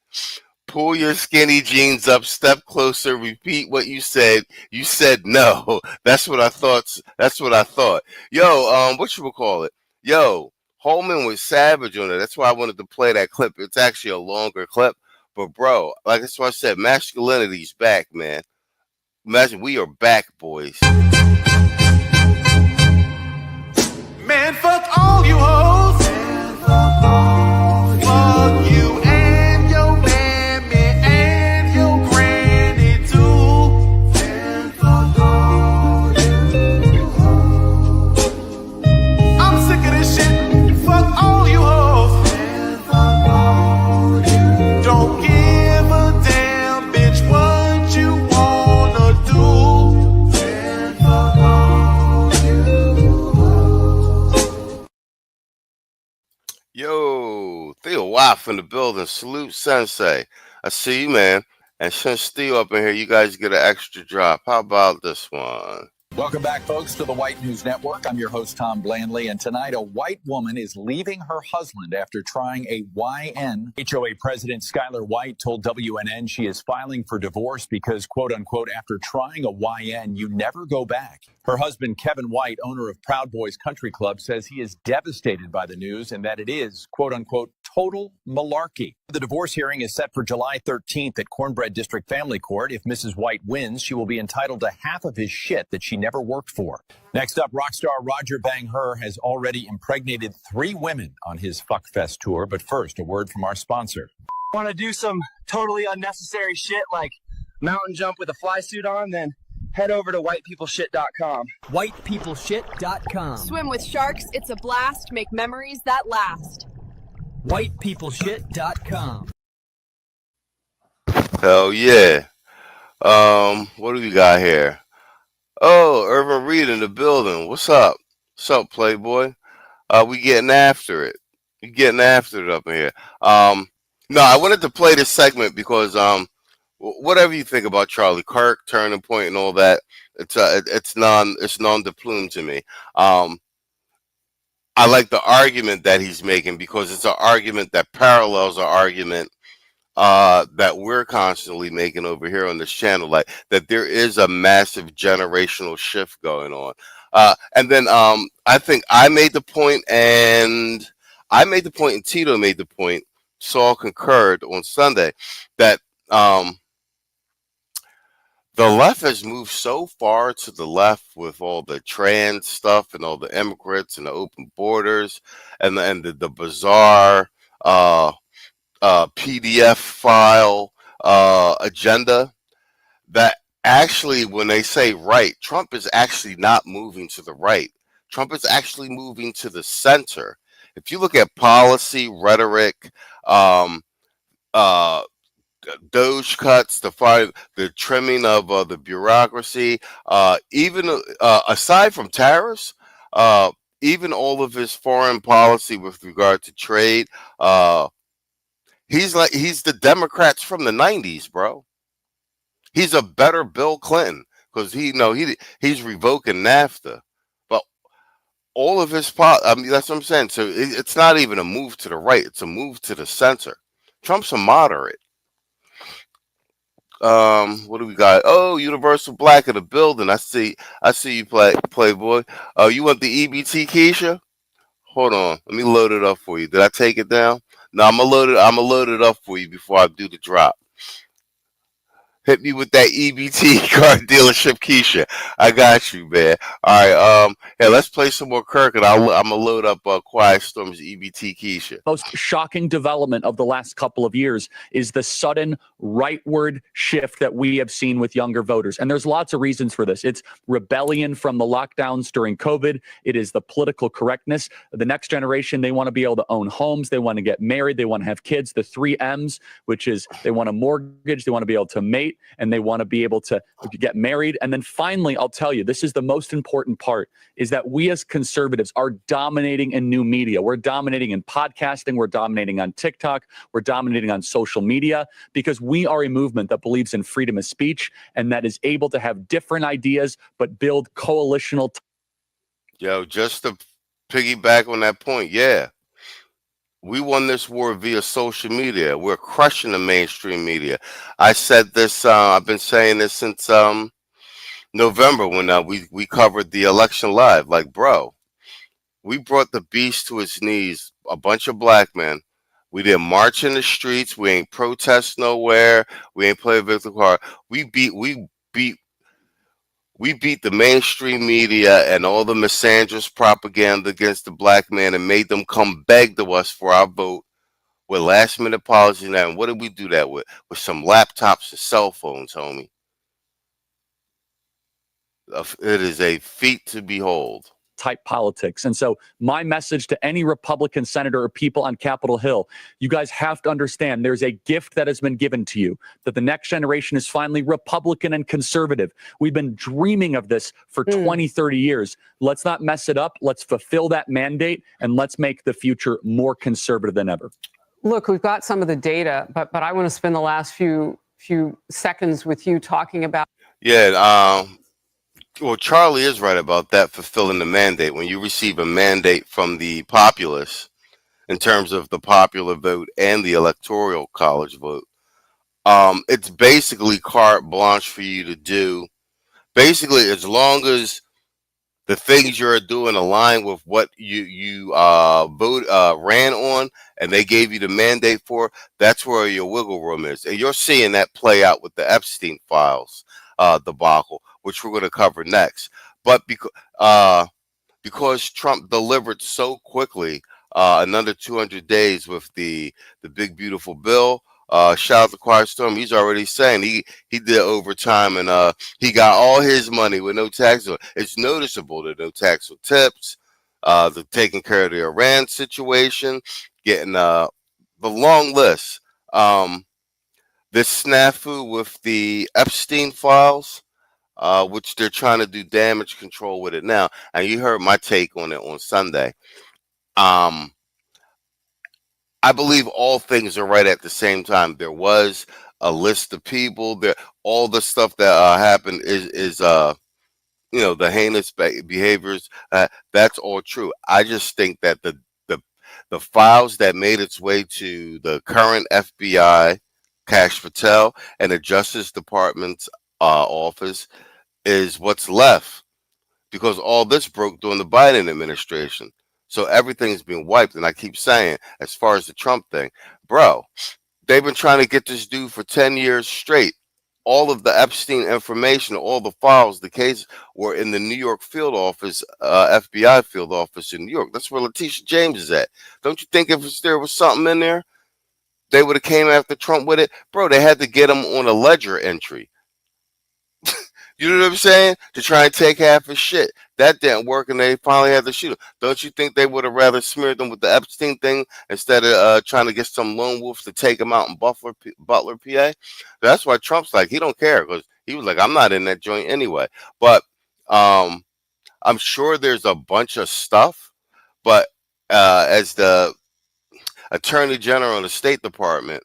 Speaker 10: Pull your skinny jeans up, step closer, repeat what you said. You said no. That's what I thought. That's what I thought. Yo, whatchamacallit? Yo, Homan was savage on it. That's why I wanted to play that clip. It's actually a longer clip. But bro, like that's what I said, masculinity's back, man. Imagine we are back, boys.
Speaker 18: Man, fuck all you hoes. Fuck you and your mammy and your granny too. I'm sick of this shit. Fuck all you hoes. Don't give a damn, bitch, what you wanna do.
Speaker 10: Yo, Theo Waff in the building. Salute, Sensei. I see you, man. And since Theo up in here, you guys get an extra drop. How about this one?
Speaker 3: Welcome back, folks, to the White News Network. I'm your host, Tom Blandley, and tonight a white woman is leaving her husband after trying a YN. HOA President Skylar White told WNN she is filing for divorce because, quote unquote, after trying a YN, you never go back. Her husband, Kevin White, owner of Proud Boys Country Club, says he is devastated by the news and that it is, quote unquote, total malarkey. The divorce hearing is set for July 13th at Cornbread District Family Court. If Mrs. White wins, she will be entitled to half of his shit that she never worked for. Next up, rock star Roger Bang-Her has already impregnated 3 women on his Fuckfest tour. But first, a word from our sponsor.
Speaker 4: Want to do some totally unnecessary shit like mountain jump with a fly suit on, then head over to whitepeopleshit.com.
Speaker 8: Whitepeopleshit.com. Swim with sharks, it's a blast. Make memories that last. Whitepeopleshit.com.
Speaker 10: Hell yeah. What do we got here? Oh, Irvin Reed in the building. What's up? What's up, Playboy? We getting after it. We getting after it up in here. No, I wanted to play this segment because whatever you think about Charlie Kirk, Turning Point, and all that, it's non de plume to me. I like the argument that he's making because it's an argument that parallels an argument that we're constantly making over here on this channel, like that there is a massive generational shift going on. And then I think I made the point, and Tito made the point. Saul concurred on Sunday that the left has moved so far to the left with all the trans stuff and all the immigrants and the open borders and the bizarre PDF file agenda that actually, when they say right, Trump is actually not moving to the right. Trump is actually moving to the center. If you look at policy, rhetoric, Doge cuts, the trimming of the bureaucracy, even aside from tariffs, even all of his foreign policy with regard to trade, he's the Democrats from the 90s, bro. He's a better Bill Clinton because he's revoking NAFTA. But all of his I mean, that's what I'm saying. So it's not even a move to the right; it's a move to the center. Trump's a moderate. What do we got? Oh, Universal Black in the building. I see you, Playboy. You want the EBT, Keisha? Hold on, let me load it up for you. Did I take it down? No, I'm gonna load it up for you before I do the drop. Hit me with that EBT car dealership, Keisha. I got you, man. All right. Hey, let's play some more Kirk, and I'm gonna load up Quiet Storm's EBT, Keisha.
Speaker 2: Most shocking development of the last couple of years is the sudden rightward shift that we have seen with younger voters. And there's lots of reasons for this. It's rebellion from the lockdowns during COVID. It is the political correctness. The next generation, they want to be able to own homes. They want to get married. They want to have kids. The 3 M's, which is they want a mortgage. They want to be able to mate, and they want to be able to get married. And then finally, I'll tell you, this is the most important part, is that we as conservatives are dominating in new media. We're dominating in podcasting. We're dominating on TikTok. We're dominating on social media because we are a movement that believes in freedom of speech and that is able to have different ideas, but build coalitional.
Speaker 10: Yo, just to piggyback on that point, yeah. We won this war via social media. We're crushing the mainstream media. I said this. I've been saying this since November when we covered the election live. Like, bro, we brought the beast to his knees. A bunch of black men. We didn't march in the streets. We ain't protest nowhere. We ain't play a victim card. We beat the mainstream media and all the misandrous propaganda against the black man and made them come beg to us for our vote with last minute apology now. And what did we do that with? With some laptops and cell phones, homie. It is a feat to behold.
Speaker 2: Type politics. And so my message to any Republican senator or people on Capitol Hill, you guys have to understand there's a gift that has been given to you, that the next generation is finally Republican and conservative. We've been dreaming of this for 20, 30 years. Let's not mess it up. Let's fulfill that mandate and let's make the future more conservative than ever.
Speaker 6: Look, we've got some of the data, but I want to spend the last few seconds with you talking about.
Speaker 10: Yeah, well, Charlie is right about that, fulfilling the mandate. When you receive a mandate from the populace in terms of the popular vote and the electoral college vote, it's basically carte blanche for you to do. Basically, as long as the things you're doing align with what you ran on and they gave you the mandate for, that's where your wiggle room is. And you're seeing that play out with the Epstein files debacle, which we're going to cover next. But because Trump delivered so quickly, another 200 days with the big beautiful bill. Shout out to Quiet Storm. He's already saying he did overtime and he got all his money with no tax. It's noticeable that no tax on tips, the taking care of the Iran situation, getting the long list. This snafu with the Epstein files, which they're trying to do damage control with it now. And you heard my take on it on Sunday. I believe all things are right at the same time. There was a list of people there. All the stuff that happened is the heinous behaviors. That's all true. I just think that the files that made its way to the current FBI, Kash Patel, and the Justice Department's office is what's left, because all this broke during the Biden administration. So everything's been wiped. And I keep saying, as far as the Trump thing, bro, they've been trying to get this dude for 10 years straight. All of the Epstein information, all the files, the case were in the New York field office, FBI field office in New York. That's where Letitia James is at. Don't you think if there was something in there, they would have came after Trump with it? Bro, they had to get him on a ledger entry. You know what I'm saying? To try and take half his shit. That didn't work, and they finally had to shoot him. Don't you think they would have rather smeared them with the Epstein thing instead of trying to get some lone wolf to take him out in Butler, PA? That's why Trump's like, he don't care, because he was like, I'm not in that joint anyway. But I'm sure there's a bunch of stuff, but as the Attorney General of the State Department,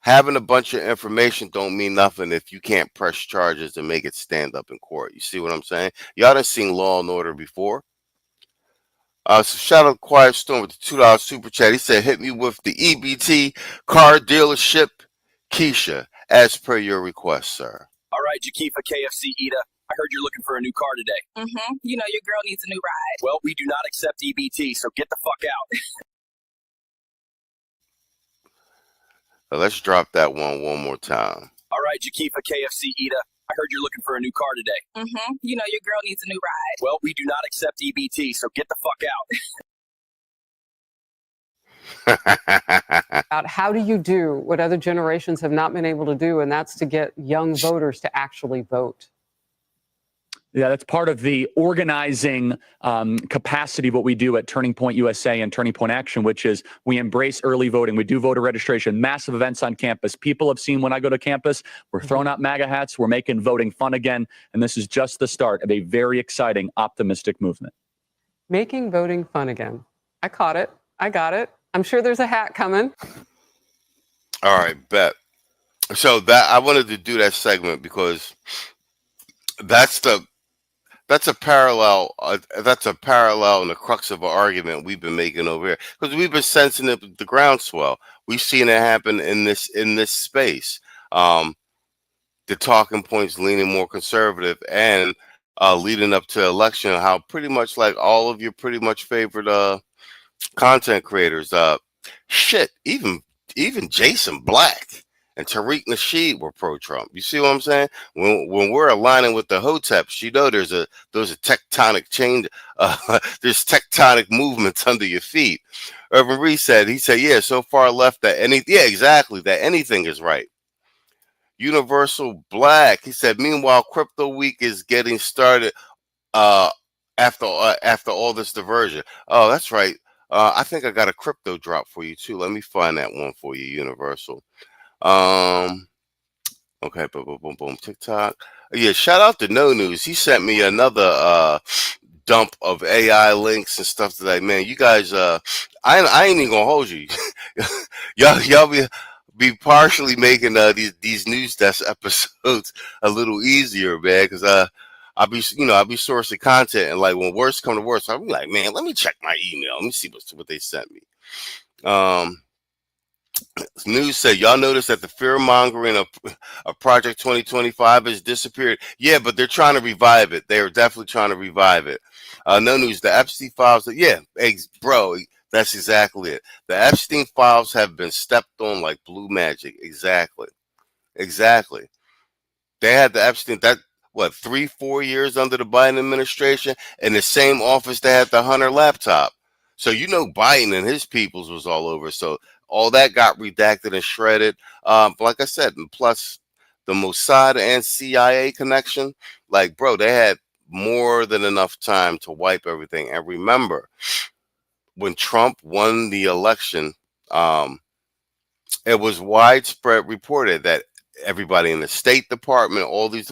Speaker 10: having a bunch of information don't mean nothing if you can't press charges and make it stand up in court. You see what I'm saying? Y'all done seen Law and Order before. So shout out to Quiet Storm with the $2 super chat. He said, hit me with the EBT car dealership, Keisha, as per your request, sir.
Speaker 4: All right, Jakifa KFC Ida. I heard you're looking for a new car today.
Speaker 12: You know your girl needs a new ride.
Speaker 4: Well, we do not accept EBT, so get the fuck out.
Speaker 10: Let's drop that one more time.
Speaker 4: All right, Jakifa KFC Ida. I heard you're looking for a new car today.
Speaker 12: You know your girl needs a new ride.
Speaker 4: Well, we do not accept EBT, so get the fuck out.
Speaker 6: About how do you do what other generations have not been able to do, and that's to get young voters to actually vote.
Speaker 2: Yeah, that's part of the organizing capacity of what we do at Turning Point USA and Turning Point Action, which is we embrace early voting. We do voter registration, massive events on campus. People have seen when I go to campus, we're throwing out MAGA hats. We're making voting fun again. And this is just the start of a very exciting, optimistic movement.
Speaker 6: Making voting fun again. I caught it. I got it. I'm sure there's a hat coming.
Speaker 10: All right, bet. So that I wanted to do that segment because that's That's a parallel. That's a parallel and the crux of an argument we've been making over here because we've been sensing the groundswell. We've seen it happen in this space. The talking points leaning more conservative and leading up to election, how pretty much like all of your pretty much favorite content creators, shit, even Jason Black and Tariq Nasheed were pro-Trump. You see what I'm saying? When we're aligning with the hoteps, you know there's a tectonic change. There's tectonic movements under your feet. Urban Reed said, yeah, so far left that exactly, that anything is right. Universal Black, he said, meanwhile, Crypto Week is getting started after all this diversion. Oh, that's right. I think I got a crypto drop for you too. Let me find that one for you, Universal. Okay, boom, boom, boom, boom. TikTok. Yeah, shout out to No News. He sent me another dump of AI links and stuff today. Man, you guys, I ain't even gonna hold you. y'all be partially making these news desk episodes a little easier, man, because I'll be sourcing content, and like when worst come to worst, I'll be like, man, let me check my email. Let me see what they sent me. News said, y'all notice that the fear mongering of Project 2025 has disappeared. Yeah, but they're trying to revive it. They are definitely trying to revive it. No News, the Epstein files. Yeah, bro, that's exactly it. The Epstein files have been stepped on like blue magic. Exactly. They had the Epstein, 3-4 years under the Biden administration, in the same office they had the Hunter laptop. So Biden and his peoples was all over. So all that got redacted and shredded. Like I said, and plus the Mossad and CIA connection, like, bro, they had more than enough time to wipe everything. And remember, when Trump won the election, it was widespread reported that everybody in the State Department, all these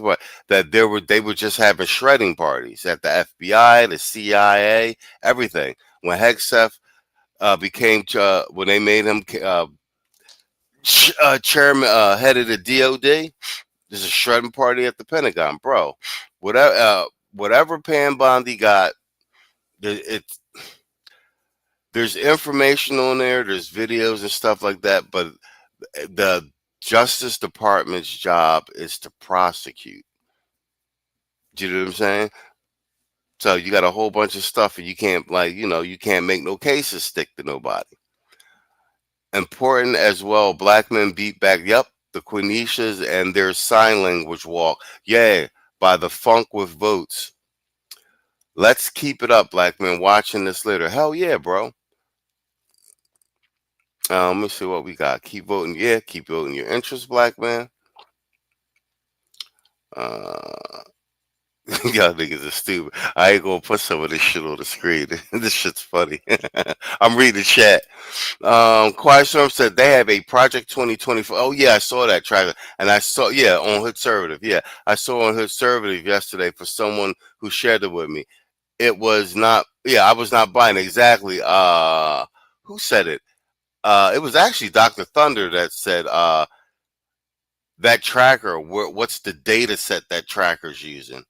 Speaker 10: that they were just having shredding parties at the FBI, the CIA, everything. When Hegseth became when they made him chairman, head of the DOD, there's a shredding party at the Pentagon, bro. Whatever Pam Bondi got, there's information on there, there's videos and stuff like that, but the Justice Department's job is to prosecute. Do you know what I'm saying? So you got a whole bunch of stuff, and you can't you can't make no cases stick to nobody. Important as well, black men beat back. Yep, the Quinishas and their sign language walk. Yeah, by the funk with votes. Let's keep it up, black men. Watching this later. Hell yeah, bro. Let me see what we got. Keep voting. Yeah, keep voting your interest, black man. Y'all niggas are stupid. I ain't gonna put some of this shit on the screen. This shit's funny. I'm reading the chat. Quiet Storm said they have a Project 2024. Oh yeah, I saw that trailer, and I saw on Hood Conservative. Yeah, I saw on Hood Conservative yesterday for someone who shared it with me. It was not. Yeah, I was not buying exactly. Who said it? It was actually Dr. Thunder that said that tracker. What's the data set that tracker's using?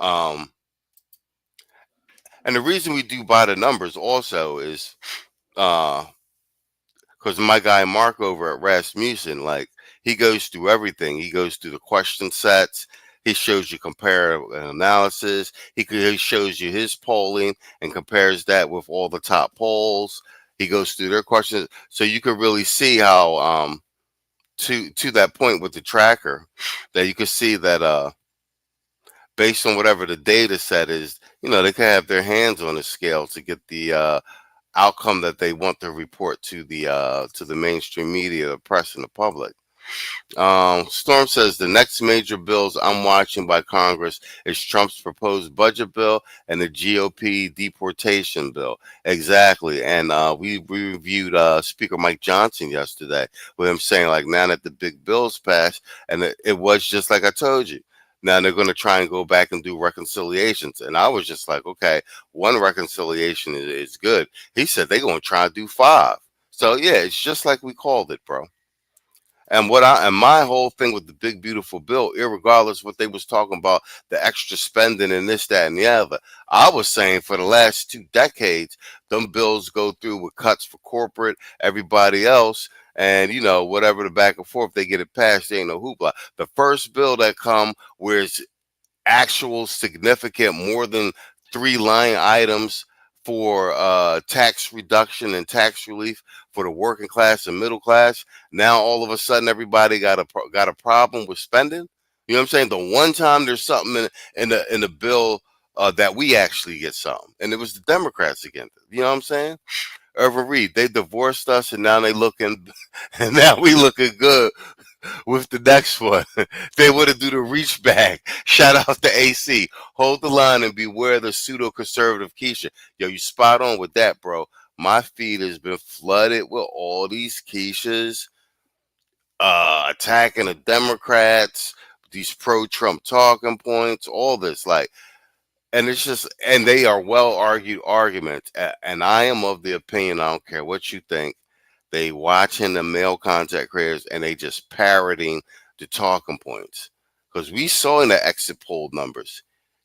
Speaker 10: And the reason we do by the numbers also is because my guy Mark over at Rasmussen, like, he goes through everything. He goes through the question sets. He shows you comparative analysis. He shows you his polling and compares that with all the top polls. He goes through their questions, so you can really see how to that point with the tracker, that you can see that based on whatever the data set is, they can have their hands on the scale to get the outcome that they want to report to the mainstream media, the press, and the public. Storm says the next major bills I'm watching by Congress is Trump's proposed budget bill and the GOP deportation bill. Exactly. And we reviewed Speaker Mike Johnson yesterday with him saying, like, now that the big bills passed, and it was just like I told you. Now they're going to try and go back and do reconciliations. And I was just like, okay, one reconciliation is good. He said they're going to try and do 5. So, yeah, it's just like we called it, bro. And my whole thing with the big beautiful bill, irregardless what they was talking about, the extra spending and this, that, and the other, I was saying for the last 2 decades, them bills go through with cuts for corporate, everybody else, and whatever the back and forth, they get it passed, they ain't no hoopla. The first bill that come where it's actual significant, more than 3 line items for tax reduction and tax relief for the working class and middle class. Now all of a sudden everybody got a problem with spending. You know what I'm saying? The one time there's something in the bill that we actually get something, and it was the Democrats against it. You know what I'm saying? Irvin Reed, they divorced us, and now they looking, and now we looking good with the next one. They would have do the reach back. Shout out to AC. Hold the line and beware the pseudo-conservative Keisha. Yo, you spot on with that, bro. My feed has been flooded with all these Keishas attacking the Democrats, these pro-Trump talking points, all this. And it's just, and they are well-argued arguments. And I am of the opinion, I don't care what you think, they watching the male content creators and they just parroting the talking points. Because we saw in the exit poll numbers,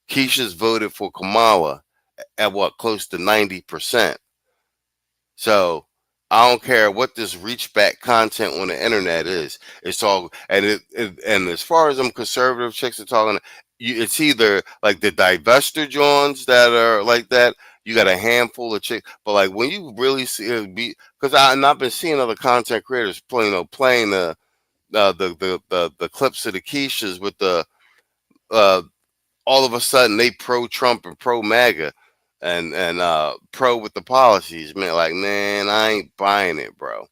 Speaker 10: Keisha's voted for Kamala at close to 90%. So I don't care what this reach back content on the internet is. It's all, and and as far as them conservative chicks are talking, it's either like the divester Johns that are like that. You got a handful of chicks, but when you really see it, because I've been seeing other content creators playing the clips of the Keishas with the all of a sudden they pro Trump and pro MAGA and pro with the policies, man. Man, I ain't buying it, bro.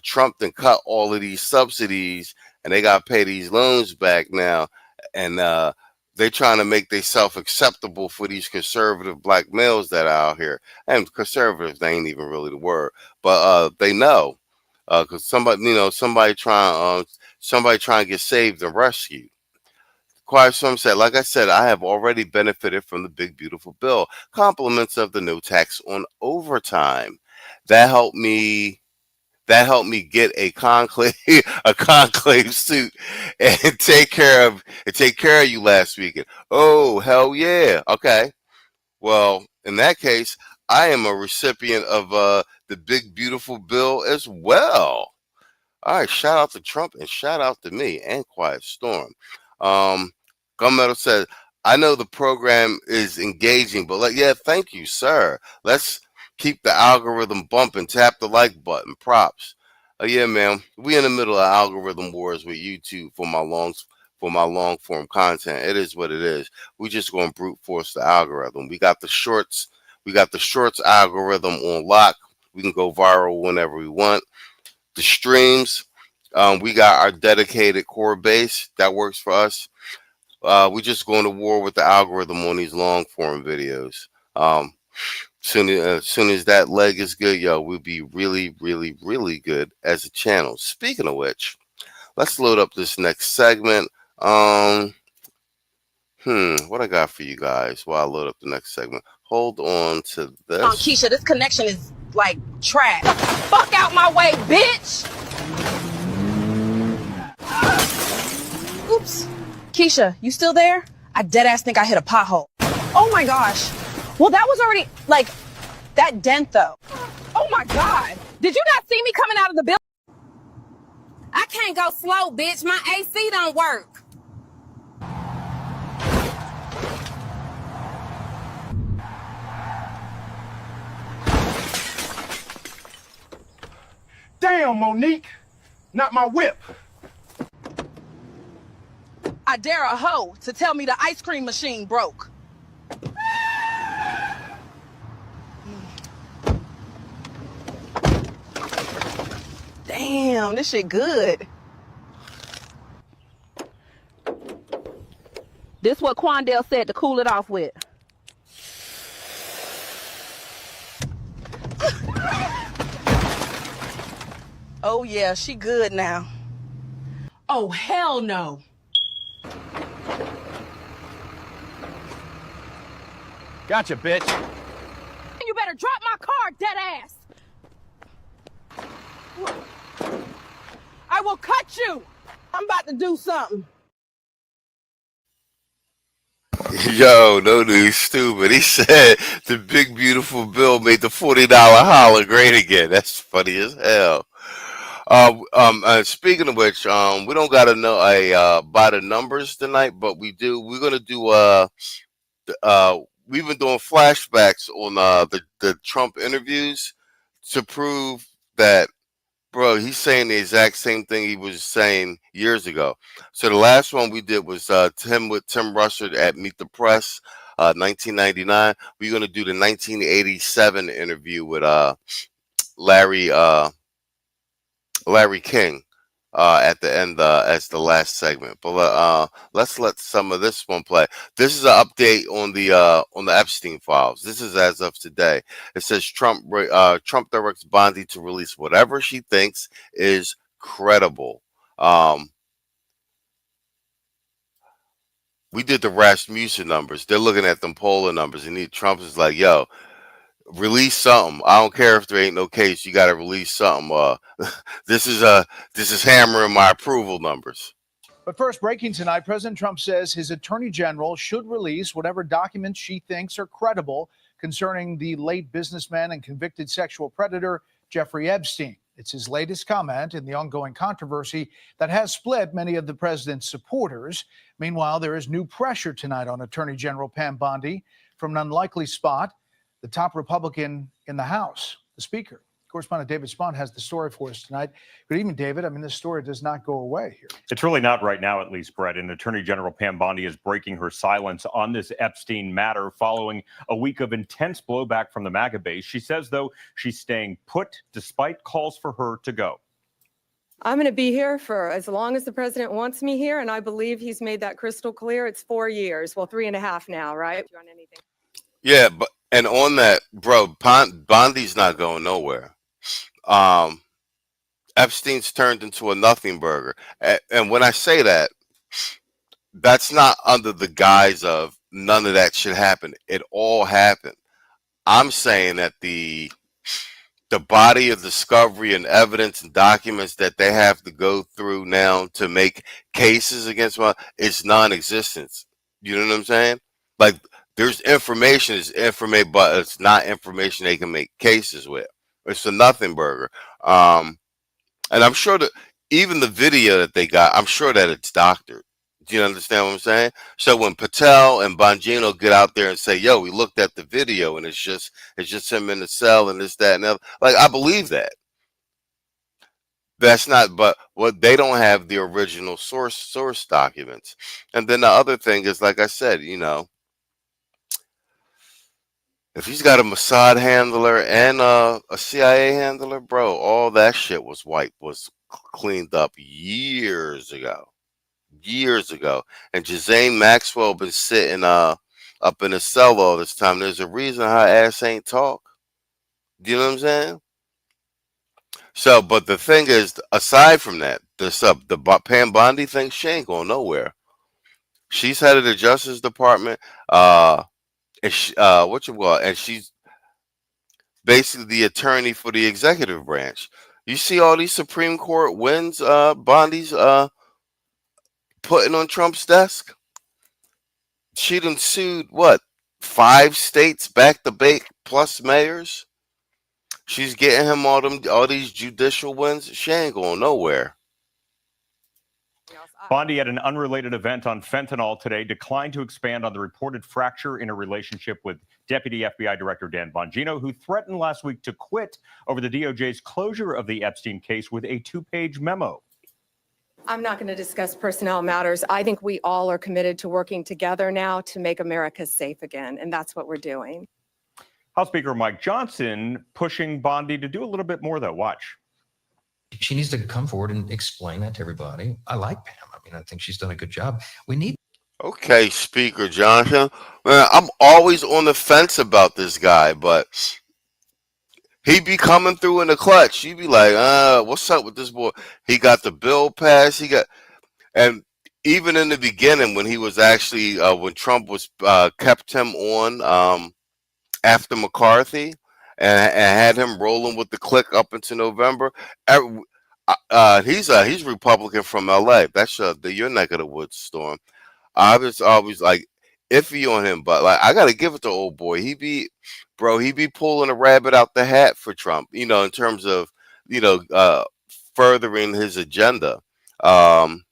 Speaker 10: Trump done cut all of these subsidies and they got to pay these loans back now, and they're trying to make themselves acceptable for these conservative black males that are out here. And conservatives, they ain't even really the word, but they know, because somebody trying to get saved and rescued. Quiet Storm said, like I said, I have already benefited from the big beautiful bill. Compliments of the no tax on overtime. That helped me get a conclave suit and take care of you last weekend. Oh, hell yeah. Okay. Well, in that case, I am a recipient of the big beautiful bill as well. All right, shout out to Trump and shout out to me and Quiet Storm. Gunmetal says, I know the program is engaging, but yeah, thank you, sir. Let's keep the algorithm bumping. Tap the like button. Props. Yeah, man. We in the middle of algorithm wars with YouTube for my long form content. It is what it is. We just gonna brute force the algorithm. We got the shorts algorithm on lock. We can go viral whenever we want. The streams, we got our dedicated core base that works for us. We just going to war with the algorithm on these long form videos. Soon as that leg is good, we'll be really, really, really good as a channel. Speaking of which, let's load up this next segment. What I got for you guys while I load up the next segment. Hold on to this.
Speaker 12: Keisha, this connection is like trash. Fuck out my way, bitch! Oops. Keisha, you still there? I deadass think I hit a pothole. Oh my gosh. Well, that was already, that dent though. Oh my God. Did you not see me coming out of the building? I can't go slow, bitch. My AC don't work.
Speaker 13: Damn, Monique. Not my whip.
Speaker 12: I dare a hoe to tell me the ice cream machine broke. Damn, this shit good. This what Quandale said to cool it off with. Oh yeah, she good now. Oh hell no.
Speaker 13: Gotcha, bitch.
Speaker 12: You better drop my car, dead ass. I will cut you. I'm about to do something.
Speaker 10: Yo, no dude, stupid. He said the big beautiful bill made the $40 holler great again. That's funny as hell. Speaking of which, we don't gotta know by the numbers tonight, but we do. We're gonna do we've been doing flashbacks on the Trump interviews to prove that, bro, he's saying the exact same thing he was saying years ago. So the last one we did was Tim Russert at Meet the Press, 1999. We're gonna do the 1987 interview with Larry King at the end as the last segment. But let's let some of this one play. This is an update on the Epstein files. This is as of today. It says Trump directs Bondi to release whatever she thinks is credible. We did the Rasmussen numbers. They're looking at them polar numbers, and Trump is like, yo, release something. I don't care if there ain't no case. You got to release something. This is hammering my approval numbers.
Speaker 14: But first, breaking tonight, President Trump says his attorney general should release whatever documents she thinks are credible concerning the late businessman and convicted sexual predator, Jeffrey Epstein. It's his latest comment in the ongoing controversy that has split many of the president's supporters. Meanwhile, there is new pressure tonight on Attorney General Pam Bondi from an unlikely spot, the top Republican in the House, the Speaker. Correspondent David Spahn has the story for us tonight. Good evening, David. I mean, this story does not go away here.
Speaker 15: It's really not right now, at least, Brett. And Attorney General Pam Bondi is breaking her silence on this Epstein matter following a week of intense blowback from the MAGA base. She says, though, she's staying put despite calls for her to go.
Speaker 16: I'm going to be here for as long as the president wants me here, and I believe he's made that crystal clear. It's 4 years, well, 3.5 now, right? On anything.
Speaker 10: Yeah, but and on that, bro, Bondi's not going nowhere. Epstein's turned into a nothing burger. And when I say that, that's not under the guise of none of that should happen. It all happened. I'm saying that the body of discovery and evidence and documents that they have to go through now to make cases against one is non-existent. You know what I'm saying? Like, there's information, but it's not information they can make cases with. It's a nothing burger. And I'm sure that even the video that they got, I'm sure that it's doctored. Do you understand what I'm saying? So when Patel and Bongino get out there and say, yo, we looked at the video and it's just him in the cell and this, that, and the other, like, I believe that. That's not, but what they don't have the original source documents. And then the other thing is, like I said, you know, if he's got a Mossad handler and a CIA handler, bro, all that shit was cleaned up years ago. And Ghislaine Maxwell been sitting up in a cell all this time. There's a reason her ass ain't talk. Do you know what I'm saying? So, but the thing is, aside from that, the Pam Bondi thing, she ain't going nowhere. She's head of the Justice Department. And she's basically the attorney for the executive branch. You see all these Supreme Court wins Bondi's putting on Trump's desk? She done sued, 5 states back to back plus mayors? She's getting him all these judicial wins. She ain't going nowhere.
Speaker 15: Bondi, at an unrelated event on fentanyl today, declined to expand on the reported fracture in a relationship with Deputy FBI Director Dan Bongino, who threatened last week to quit over the DOJ's closure of the Epstein case with a 2-page memo.
Speaker 16: I'm not going to discuss personnel matters. I think we all are committed to working together now to make America safe again, and that's what we're doing.
Speaker 15: House Speaker Mike Johnson pushing Bondi to do a little bit more, though. Watch.
Speaker 24: She needs to come forward and explain that to everybody. I like Pam. I mean, I think she's done a good job. We need.
Speaker 10: Okay, Speaker Johnson. Man, I'm always on the fence about this guy, but he be coming through in the clutch. You be like, what's up with this boy? He got the bill passed. And even in the beginning, when he was actually, when Trump was kept him on after McCarthy and had him rolling with the clique up into November, He's Republican from L.A. That's your neck of the woods, Storm. I was always like iffy on him, but like I gotta give it to old boy. He be pulling a rabbit out the hat for Trump. In terms of furthering his agenda. And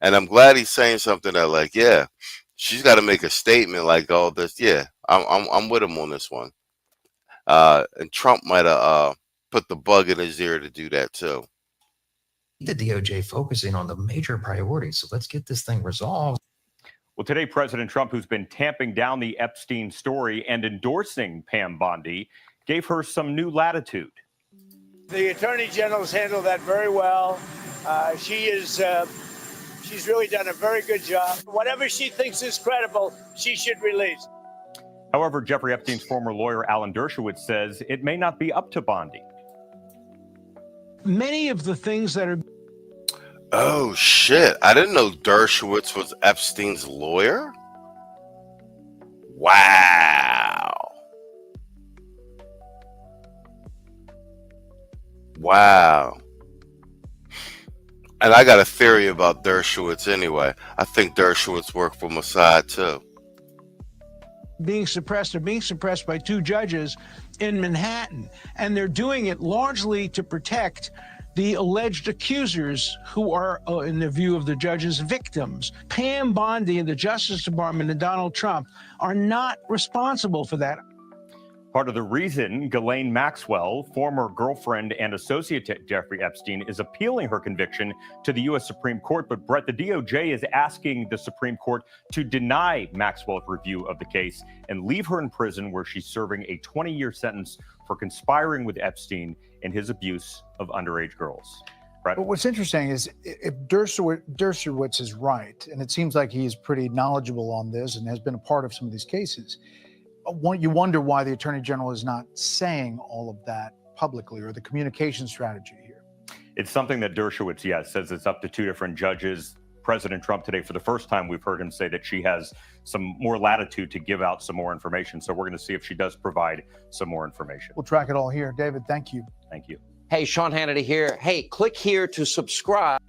Speaker 10: I'm glad he's saying something that like, yeah, she's got to make a statement like all this. Yeah, I'm with him on this one. And Trump might have put the bug in his ear to do that too.
Speaker 24: The DOJ focusing on the major priorities. So let's get this thing resolved.
Speaker 15: Well, today, President Trump, who's been tamping down the Epstein story and endorsing Pam Bondi, gave her some new latitude.
Speaker 9: The Attorney General's handled that very well. She's really done a very good job. Whatever she thinks is credible, she should release.
Speaker 15: However, Jeffrey Epstein's former lawyer, Alan Dershowitz, says it may not be up to Bondi.
Speaker 17: Many of the things that are...
Speaker 10: Oh, shit. I didn't know Dershowitz was Epstein's lawyer. Wow. Wow. And I got a theory about Dershowitz anyway. I think Dershowitz worked for Mossad too.
Speaker 17: being suppressed by two judges in Manhattan. And they're doing it largely to protect the alleged accusers who are, in the view of the judges, victims. Pam Bondi and the Justice Department and Donald Trump are not responsible for that.
Speaker 15: Part of the reason Ghislaine Maxwell, former girlfriend and associate to Jeffrey Epstein, is appealing her conviction to the U.S. Supreme Court. But Brett, the DOJ is asking the Supreme Court to deny Maxwell's review of the case and leave her in prison where she's serving a 20-year sentence for conspiring with Epstein in his abuse of underage girls. Brett?
Speaker 14: But what's interesting is if Dershowitz is right, and it seems like he's pretty knowledgeable on this and has been a part of some of these cases, you wonder why the Attorney General is not saying all of that publicly, or the communication strategy here.
Speaker 15: It's something that Dershowitz, yes, says it's up to two different judges. President Trump today, for the first time, we've heard him say that she has some more latitude to give out some more information. So we're going to see if she does provide some more information.
Speaker 14: We'll track it all here. David, thank you.
Speaker 15: Thank you.
Speaker 11: Hey, Sean Hannity here. Hey, click here to subscribe.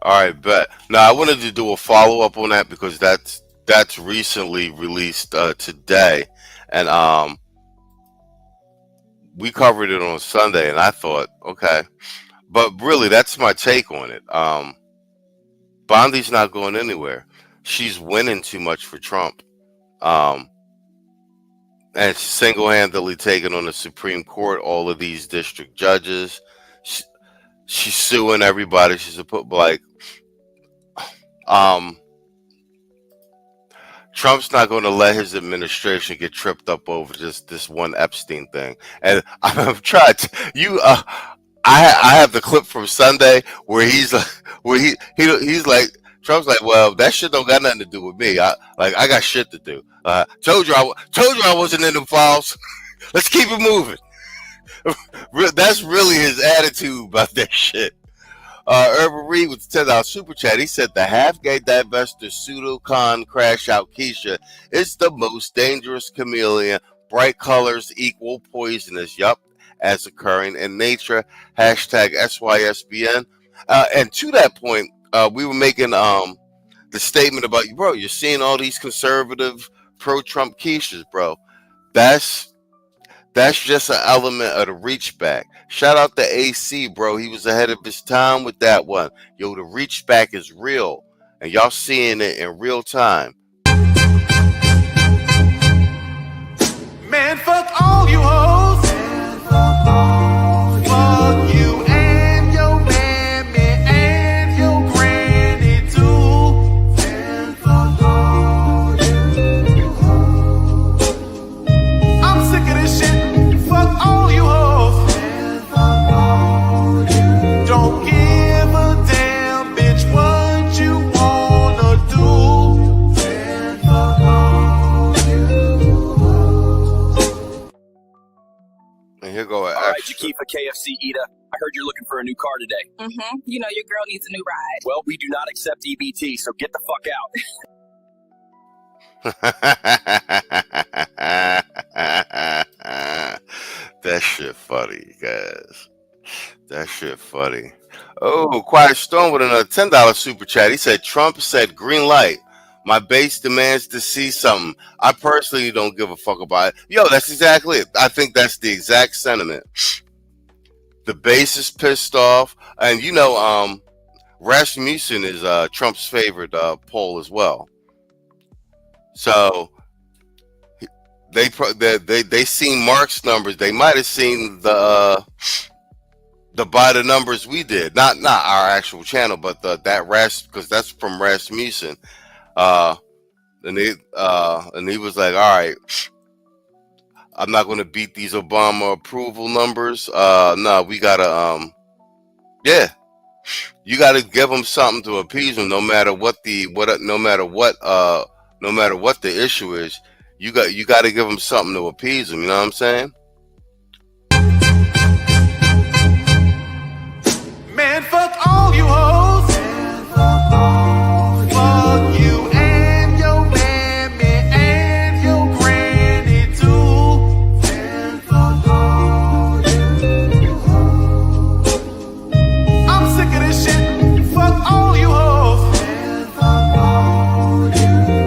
Speaker 10: All right, bet. Now, I wanted to do a follow-up on that because that's recently released today, and we covered it on Sunday, and I thought, okay, but really, that's my take on it. Bondi's not going anywhere. She's winning too much for Trump, and single-handedly taking on the Supreme Court all of these district judges. She's suing everybody. She's Trump's not going to let his administration get tripped up over just this one Epstein thing. And I've tried to, I have the clip from Sunday where he's like, Trump's like, well, that shit don't got nothing to do with me. I got shit to do. Told you I wasn't in them files. Let's keep it moving. That's really his attitude about that shit. Urban Reed with the $10 super chat. He said the half-gay divester pseudo-con crash out Keisha is the most dangerous chameleon. Bright colors equal poisonous. Yup, as occurring in nature. Hashtag SYSBN. And to that point, we were making the statement about you, bro. You're seeing all these conservative pro-Trump Keishas, bro. That's just an element of the reach back. Shout out to AC, bro. He was ahead of his time with that one. Yo, the reach back is real. And y'all seeing it in real time.
Speaker 18: Man, fuck all you hoes. Fuck you and your mammy and your granny too. Man, fuck all you hoes. I'm sick of this shit. Fuck all you hoes. Man, fuck all you. Don't give a damn, bitch, what you wanna do. Man, fuck all you hoes.
Speaker 10: And here go
Speaker 4: All right, Jakifa KFC Ida. I heard you're looking for a new car today.
Speaker 12: Mm-hmm. You know your girl needs a new ride.
Speaker 4: Well, we do not accept EBT, so get the fuck
Speaker 10: That shit funny, guys. That shit funny. Oh, Quiet Storm with another $10 super chat. He said, Trump said green light. My base demands to see something. I personally don't give a fuck about it. Yo, that's exactly it. I think that's the exact sentiment. The base is pissed off. And you know, Rasmussen is Trump's favorite poll as well. So they seen Mark's numbers. They might have seen the by the numbers we did, not our actual channel, but because that's from Rasmussen. And he was like, all right, I'm not going to beat these Obama approval numbers. No, we gotta you gotta give them something to appease them, no matter what the issue is. You got to give them something to appease them. You know what I'm saying?
Speaker 18: Man, fuck all you hoes. Fuck you and your mammy and your granny too. I'm sick of this shit. Fuck all you hoes.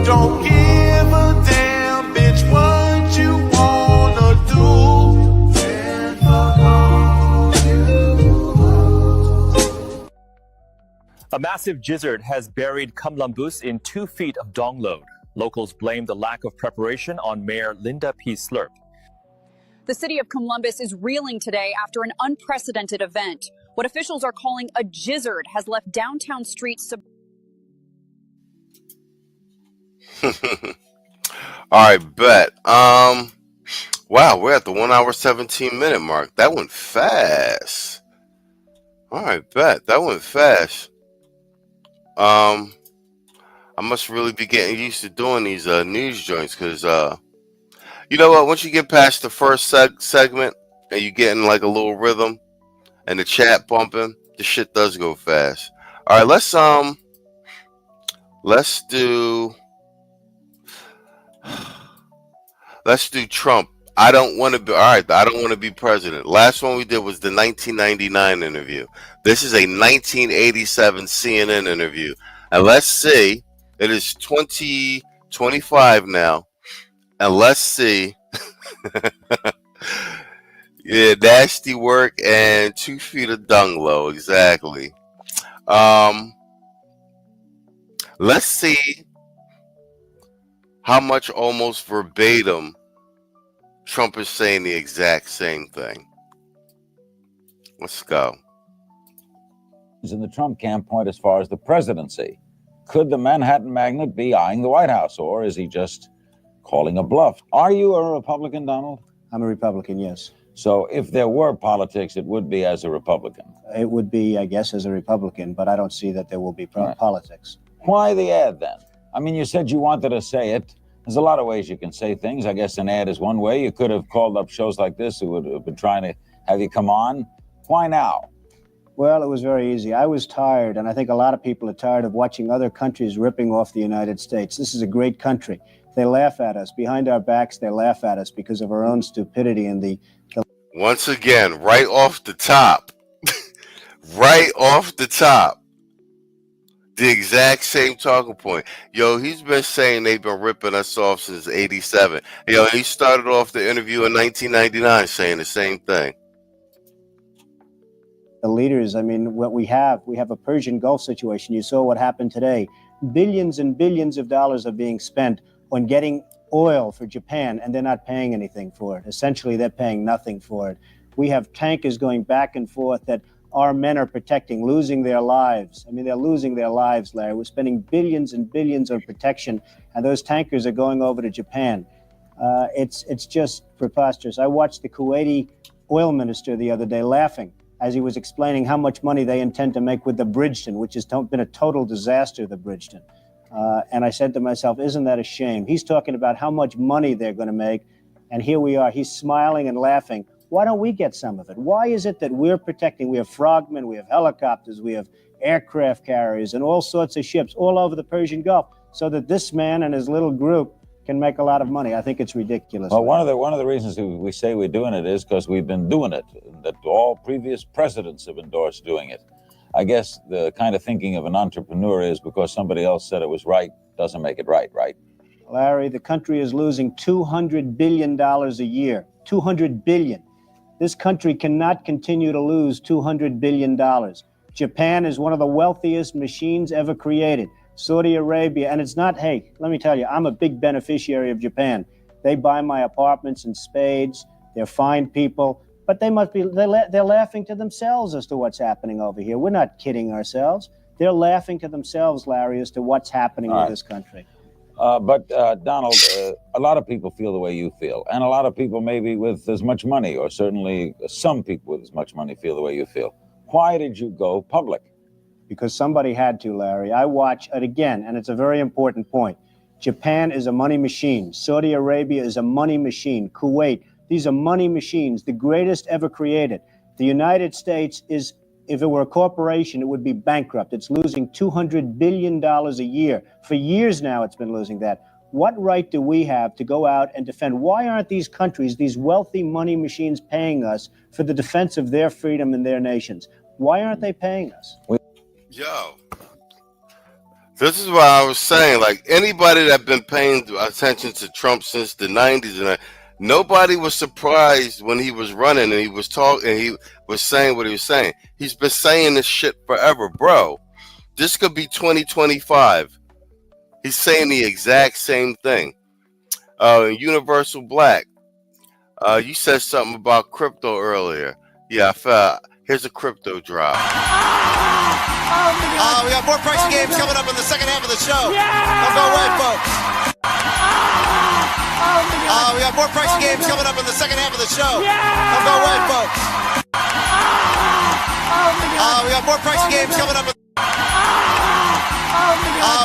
Speaker 18: Don't give a damn, bitch, what you wanna do.
Speaker 19: A massive gizzard has buried Kamlambus in 2 feet of dong load. Locals blame the lack of preparation on Mayor Linda P. Slurp.
Speaker 20: The city of Columbus is reeling today after an unprecedented event. What officials are calling a gizzard has left downtown streets.
Speaker 10: All right, bet. Wow, we're at the 1 hour 17 minute mark. That went fast. All right, bet. That went fast. I must really be getting used to doing these news joints, because you know what? Once you get past the first segment and you get in like a little rhythm and the chat bumping, the shit does go fast. All right, let's do Trump. I don't want to be I don't want to be president. Last one we did was the 1999 interview. This is a 1987 CNN interview. And let's see, it is 2025 now. And let's see. Yeah, nasty work and 2 feet of dung low, exactly. Let's see how much almost verbatim Trump is saying the exact same thing. Let's go.
Speaker 21: In the Trump camp point as far as the presidency. Could the Manhattan magnate be eyeing the White House, or is he just calling a bluff? Are you a Republican, Donald?
Speaker 22: I'm a Republican, yes.
Speaker 21: So if there were politics, it would be as a Republican.
Speaker 22: It would be, I guess, as a Republican, but I don't see that there will be politics.
Speaker 21: Why the ad then? I mean, you said you wanted to say it. There's a lot of ways you can say things. I guess an ad is one way. You could have called up shows like this who would have been trying to have you come on. Why now?
Speaker 22: Well, it was very easy. I was tired, and I think a lot of people are tired of watching other countries ripping off the United States. This is a great country. They laugh at us. Behind our backs, they laugh at us because of our own stupidity and the
Speaker 10: Once again, right off the top. Right off the top. The exact same talking point. Yo, he's been saying they've been ripping us off since 87. Yo, he started off the interview in 1999 saying the same thing.
Speaker 22: the leaders. I mean, what we have a Persian Gulf situation. You saw what happened today. Billions and billions of dollars are being spent on getting oil for Japan, and they're not paying anything for it. Essentially, they're paying nothing for it. We have tankers going back and forth that our men are protecting, losing their lives. I mean, they're losing their lives, Larry. We're spending billions and billions on protection, and those tankers are going over to Japan. It's just preposterous. I watched the Kuwaiti oil minister the other day laughing as he was explaining how much money they intend to make with the Bridgeton, which has been a total disaster, the Bridgeton. And I said to myself, isn't that a shame? He's talking about how much money they're going to make, and here we are. He's smiling and laughing. Why don't we get some of it? Why is it that we're protecting? We have frogmen, we have helicopters, we have aircraft carriers, and all sorts of ships all over the Persian Gulf, so that this man and his little group can make a lot of money. I think it's ridiculous.
Speaker 21: Well, one of the reasons we say we're doing it is because we've been doing it. That all previous presidents have endorsed doing it. I guess the kind of thinking of an entrepreneur is because somebody else said it was right doesn't make it right, right?
Speaker 22: Larry, the country is losing $200 billion a year. $200 billion. This country cannot continue to lose $200 billion. Japan is one of the wealthiest machines ever created. Saudi Arabia, and it's not, hey, let me tell you, I'm a big beneficiary of Japan. They buy my apartments in spades. They're fine people, but they're laughing to themselves as to what's happening over here. We're not kidding ourselves. They're laughing to themselves, Larry, as to what's happening with this country.
Speaker 21: But Donald, a lot of people feel the way you feel, and a lot of people maybe with as much money, or certainly some people with as much money feel the way you feel. Why did you go public?
Speaker 22: Because somebody had to, Larry. I watch it again, and it's a very important point. Japan is a money machine. Saudi Arabia is a money machine. Kuwait, these are money machines, the greatest ever created. The United States is, if it were a corporation, it would be bankrupt. It's losing $200 billion a year. For years now, it's been losing that. What right do we have to go out and defend? Why aren't these countries, these wealthy money machines, paying us for the defense of their freedom and their nations? Why aren't they paying us?
Speaker 10: Yo, this is what I was saying. Like, anybody that been paying attention to Trump since the 90s, and nobody was surprised when he was running and he was talking and he was saying what he was saying. He's been saying this shit forever, bro. This could be 2025. He's saying the exact same thing. Universal Black, you said something about crypto earlier. Yeah, I felt. Here's a crypto drop.
Speaker 1: We got more pricey games coming up in the second half of the show. Don't go away, folks. We got more pricey games coming up in the second half of the show. Don't go away, folks. We got more pricey games coming up. We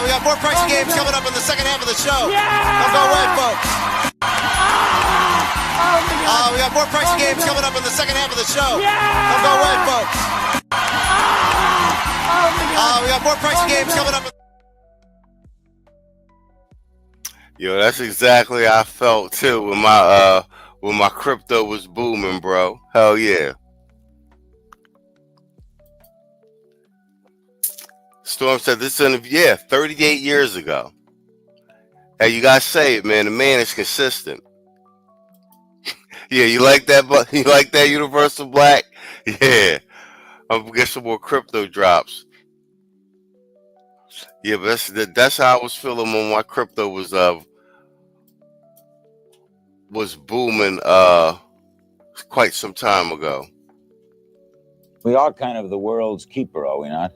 Speaker 1: got more pricey games coming up in the second half of the show. Don't go away, folks. We got more pricey games coming up in the second half of the show. Don't go away, folks. We got more pricey games coming up.
Speaker 10: Yo, that's exactly how I felt too when my crypto was booming, bro. Hell yeah. Storm said this interview, 38 years ago. Hey, you gotta say it, man. The man is consistent. Yeah, you like that? But you like that Universal Black? Yeah, I'm gonna get some more crypto drops. Yeah, but that's how I was feeling when my crypto was booming quite some time ago.
Speaker 21: We are kind of the world's keeper, are we not?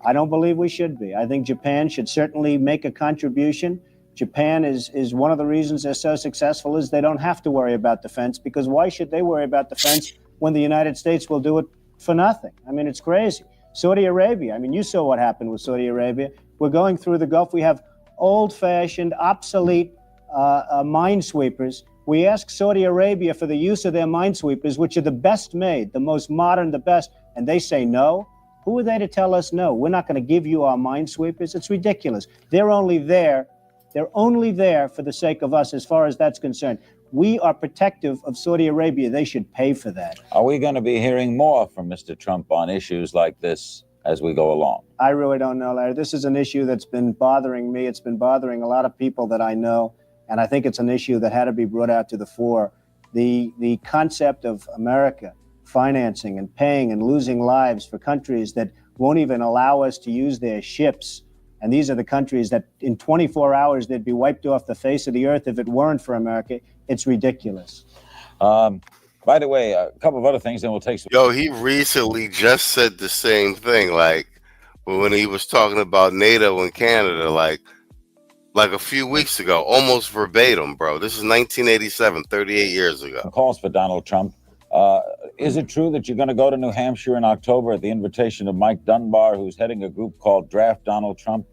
Speaker 22: I don't believe we should be. I think Japan should certainly make a contribution. Japan is one of the reasons they're so successful is they don't have to worry about defense, because why should they worry about defense when the United States will do it for nothing? I mean, it's crazy. Saudi Arabia, I mean, you saw what happened with Saudi Arabia. We're going through the Gulf. We have old-fashioned, obsolete minesweepers. We ask Saudi Arabia for the use of their minesweepers, which are the best made, the most modern, the best, and they say no. Who are they to tell us no? We're not going to give you our minesweepers. It's ridiculous. They're only there for the sake of us as far as that's concerned. We are protective of Saudi Arabia. They should pay for that.
Speaker 21: Are we going to be hearing more from Mr. Trump on issues like this as we go along?
Speaker 22: I really don't know, Larry. This is an issue that's been bothering me. It's been bothering a lot of people that I know, and I think it's an issue that had to be brought out to the fore. The concept of America financing and paying and losing lives for countries that won't even allow us to use their ships. And these are the countries that in 24 hours, they'd be wiped off the face of the earth if it weren't for America. It's ridiculous.
Speaker 21: By the way, a couple of other things, then we'll take some.
Speaker 10: Yo, he recently just said the same thing, like when he was talking about NATO and Canada, like a few weeks ago, almost verbatim, bro. This is 1987, 38 years ago.
Speaker 21: Calls for Donald Trump. Is it true that you're going to go to New Hampshire in October at the invitation of Mike Dunbar, who's heading a group called Draft Donald Trump?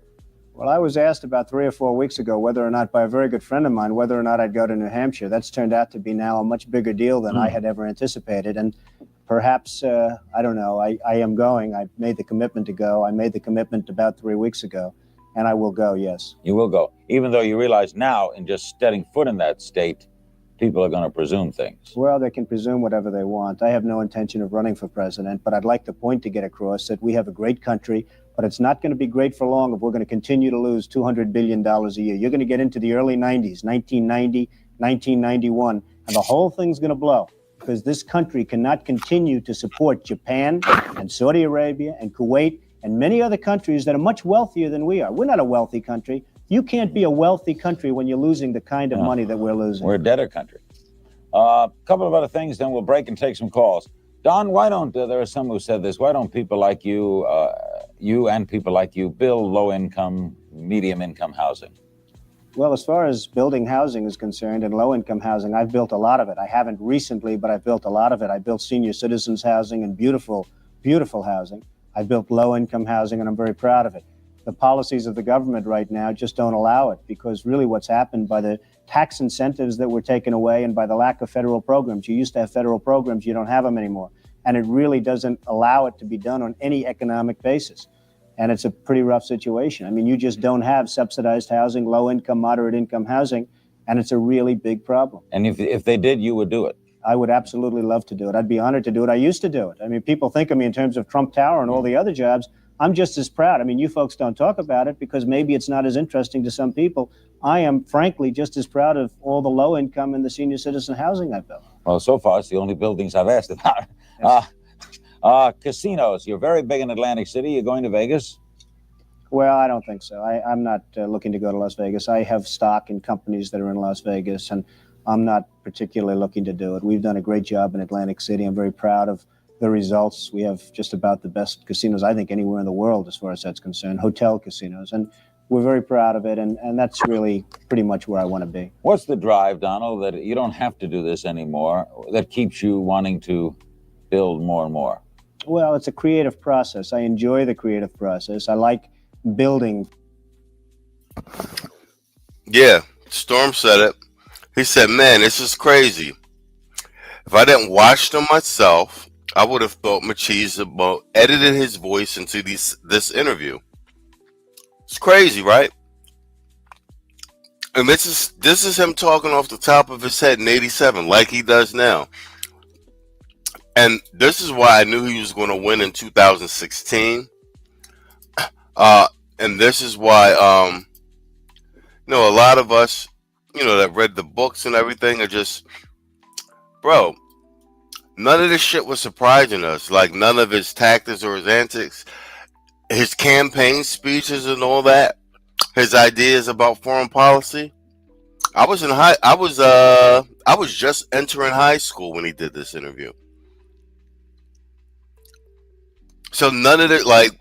Speaker 22: Well, I was asked about 3 or 4 weeks ago whether or not, by a very good friend of mine, whether or not I'd go to New Hampshire. That's turned out to be now a much bigger deal than I had ever anticipated. And perhaps, I don't know, I am going. I made the commitment to go. I made the commitment about 3 weeks ago. and I will go, yes.
Speaker 21: You will go, even though you realize now, in just stepping foot in that state, people are going to presume things.
Speaker 22: Well, they can presume whatever they want. I have no intention of running for president, but I'd like the point to get across that we have a great country, but it's not going to be great for long if we're going to continue to lose $200 billion a year. You're going to get into the early 90s, 1990, 1991, and the whole thing's going to blow because this country cannot continue to support Japan and Saudi Arabia and Kuwait and many other countries that are much wealthier than we are. We're not a wealthy country. You can't be a wealthy country when you're losing the kind of money that we're losing.
Speaker 21: We're a debtor country. A couple of other things, then we'll break and take some calls. Don, why don't, there are some who said this, why don't people like you, you and people like you, build low-income, medium-income housing?
Speaker 22: Well, as far as building housing is concerned and low-income housing, I've built a lot of it. I haven't recently, but I've built a lot of it. I built senior citizens housing and beautiful, beautiful housing. I built low-income housing, and I'm very proud of it. The policies of the government right now just don't allow it because really what's happened by the tax incentives that were taken away and by the lack of federal programs. You used to have federal programs, you don't have them anymore. And it really doesn't allow it to be done on any economic basis. And it's a pretty rough situation. I mean, you just don't have subsidized housing, low income, moderate income housing, and it's a really big problem.
Speaker 21: And if they did, you would do it?
Speaker 22: I would absolutely love to do it. I'd be honored to do it. I used to do it. I mean, people think of me in terms of Trump Tower and all the other jobs. I'm just as proud. I mean, you folks don't talk about it because maybe it's not as interesting to some people. I am, frankly, just as proud of all the low income and the senior citizen housing I've built.
Speaker 21: Well, so far, it's the only buildings I've asked about. Casinos. You're very big in Atlantic City. You're going to Vegas?
Speaker 22: Well, I don't think so. I'm not looking to go to Las Vegas. I have stock in companies that are in Las Vegas, and I'm not particularly looking to do it. We've done a great job in Atlantic City. I'm very proud of the results. We have just about the best casinos, I think, anywhere in the world as far as that's concerned, hotel casinos. And we're very proud of it, and that's really pretty much where I want to be.
Speaker 21: What's the drive, Donald, that you don't have to do this anymore, that keeps you wanting to build more and more?
Speaker 22: Well, it's a creative process. I enjoy the creative process. I like building.
Speaker 10: Yeah, Storm said it. He said, man, this is crazy. If I didn't watch them myself, I would have thought Machismo edited his voice into this interview. It's crazy, right? And this is him talking off the top of his head in '87, like he does now. And this is why I knew he was going to win in 2016. And this is why, a lot of us, that read the books and everything are just, bro, none of this shit was surprising us. Like, none of his tactics or his antics, his campaign speeches and all that, his ideas about foreign policy. I was just entering high school when he did this interview. So none of it, like,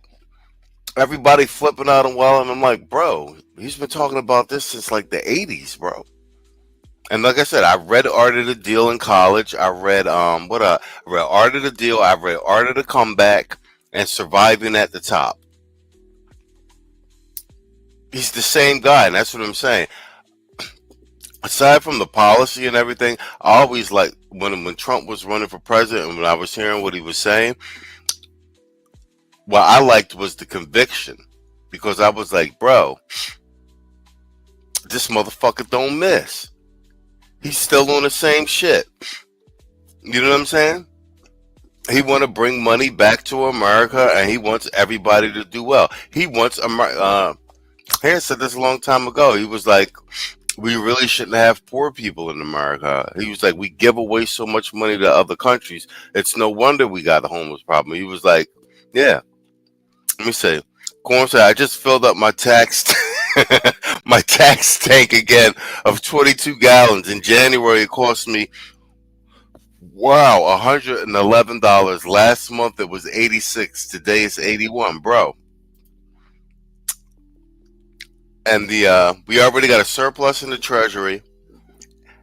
Speaker 10: everybody flipping out and well, and I'm like, bro, he's been talking about this since like the 80s, bro. And like I said, I read Art of the Deal in college. I read I read Art of the Deal. I read Art of the Comeback and Surviving at the Top. He's the same guy, and that's what I'm saying. Aside from the policy and everything, I always like when Trump was running for president and when I was hearing what he was saying, what I liked was the conviction, because I was like, bro, this motherfucker don't miss. He's still on the same shit. You know what I'm saying? He want to bring money back to America, and he wants everybody to do well. He wants Harris said this a long time ago. He was like, we really shouldn't have poor people in America. He was like, we give away so much money to other countries. It's no wonder we got a homeless problem. He was like, yeah. Let me say, Corn said, I just filled up my tax my tax tank again of 22 gallons. In January, it cost me, wow, $111. Last month, it was $86. Today, it's $81, bro. And we already got a surplus in the Treasury.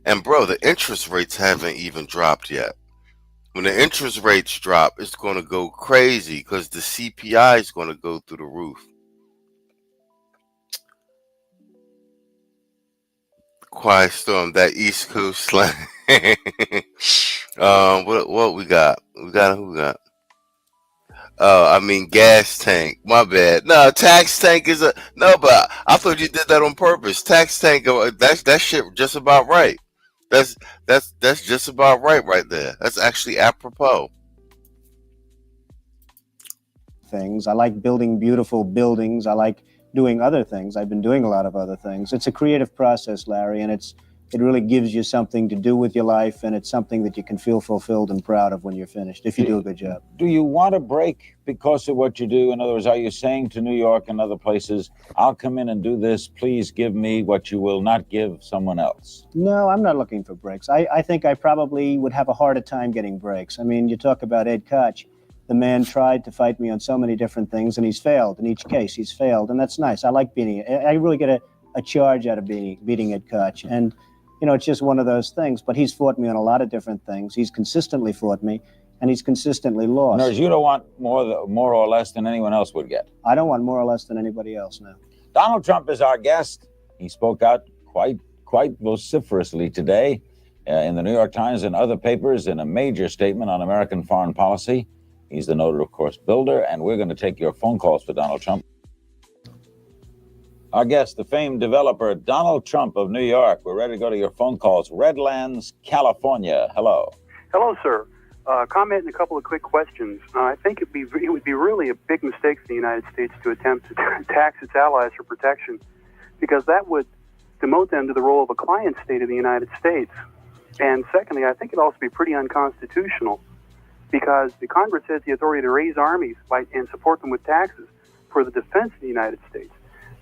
Speaker 10: And, bro, the interest rates haven't even dropped yet. When the interest rates drop, it's going to go crazy because the CPI is going to go through the roof. Quiet storm, that East Coast slang. What we got? Who we got? Gas tank. My bad. No, tax tank is a no, but I thought you did that on purpose. Tax tank. That shit just about right. That's just about right there. That's actually apropos.
Speaker 22: Things. I like building beautiful buildings. I like doing other things. I've been doing a lot of other things. It's a creative process, Larry, and it really gives you something to do with your life, and it's something that you can feel fulfilled and proud of when you're finished, if you do a good job.
Speaker 21: Do you want a break because of what you do? In other words, are you saying to New York and other places, I'll come in and do this, please give me what you will not give someone else?
Speaker 22: No, I'm not looking for breaks. I think I probably would have a harder time getting breaks. I mean, you talk about Ed Koch. The man tried to fight me on so many different things, and he's failed. In each case, he's failed, and that's nice. I like beating it. I really get a charge out of beating Ed Koch. And it's just one of those things. But he's fought me on a lot of different things. He's consistently fought me, and he's consistently lost.
Speaker 21: In other words, you don't want more or less than anyone else would get.
Speaker 22: I don't want more or less than anybody else, no.
Speaker 21: Donald Trump is our guest. He spoke out quite vociferously today in the New York Times and other papers in a major statement on American foreign policy. He's the noted, of course, builder, and we're going to take your phone calls for Donald Trump. Our guest, the famed developer, Donald Trump of New York. We're ready to go to your phone calls. Redlands, California. Hello.
Speaker 3: Hello, sir. Comment and a couple of quick questions. I think it would be really a big mistake for the United States to attempt to tax its allies for protection, because that would demote them to the role of a client state of the United States. And secondly, I think it'd also be pretty unconstitutional, because the Congress has the authority to raise armies and support them with taxes for the defense of the United States,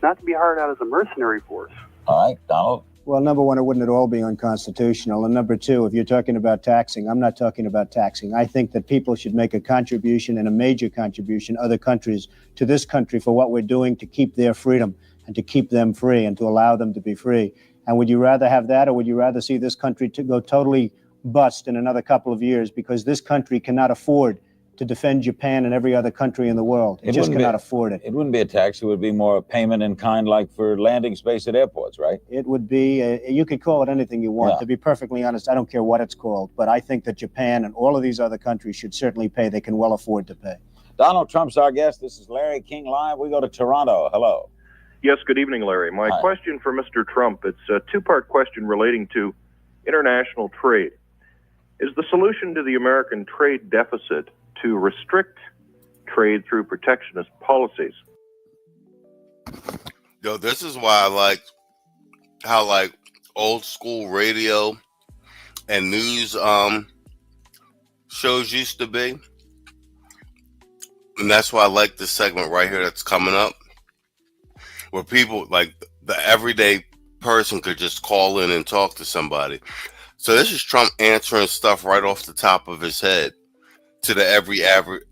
Speaker 3: not to be hired out as a mercenary force.
Speaker 21: All right, Donald.
Speaker 22: Well, number one, it wouldn't at all be unconstitutional. And number two, if you're talking about taxing, I'm not talking about taxing. I think that people should make a contribution, and a major contribution, other countries, to this country for what we're doing to keep their freedom and to keep them free and to allow them to be free. And would you rather have that, or would you rather see this country to go totally bust in another couple of years, because this country cannot afford to defend Japan and every other country in the world? It just cannot afford it.
Speaker 21: It wouldn't be a tax. It would be more a payment in kind, like for landing space at airports, right?
Speaker 22: It would be, you could call it anything you want.
Speaker 21: Yeah.
Speaker 22: To be perfectly honest, I don't care what it's called, but I think that Japan and all of these other countries should certainly pay. They can well afford to pay.
Speaker 21: Donald Trump's our guest. This is Larry King Live. We go to Toronto. Hello.
Speaker 5: Yes, good evening, Larry. My question for Mr. Trump, it's a two-part question relating to international trade. Is the solution to the American trade deficit to restrict trade through protectionist policies?
Speaker 10: Yo, this is why I like how old school radio and news shows used to be. And that's why I like this segment right here that's coming up, where people, like the everyday person, could just call in and talk to somebody. So this is Trump answering stuff right off the top of his head to the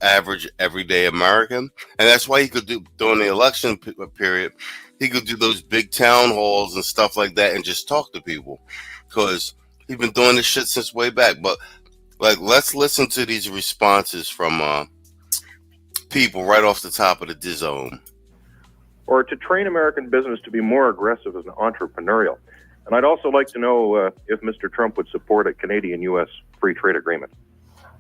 Speaker 10: average everyday American. And that's why he could do, during the election period, he could do those big town halls and stuff like that and just talk to people, because he's been doing this shit since way back. But let's listen to these responses from people right off the top of the dizome.
Speaker 5: Or to train American business to be more aggressive and entrepreneurial. And I'd also like to know if Mr. Trump would support a Canadian-U.S. free trade agreement.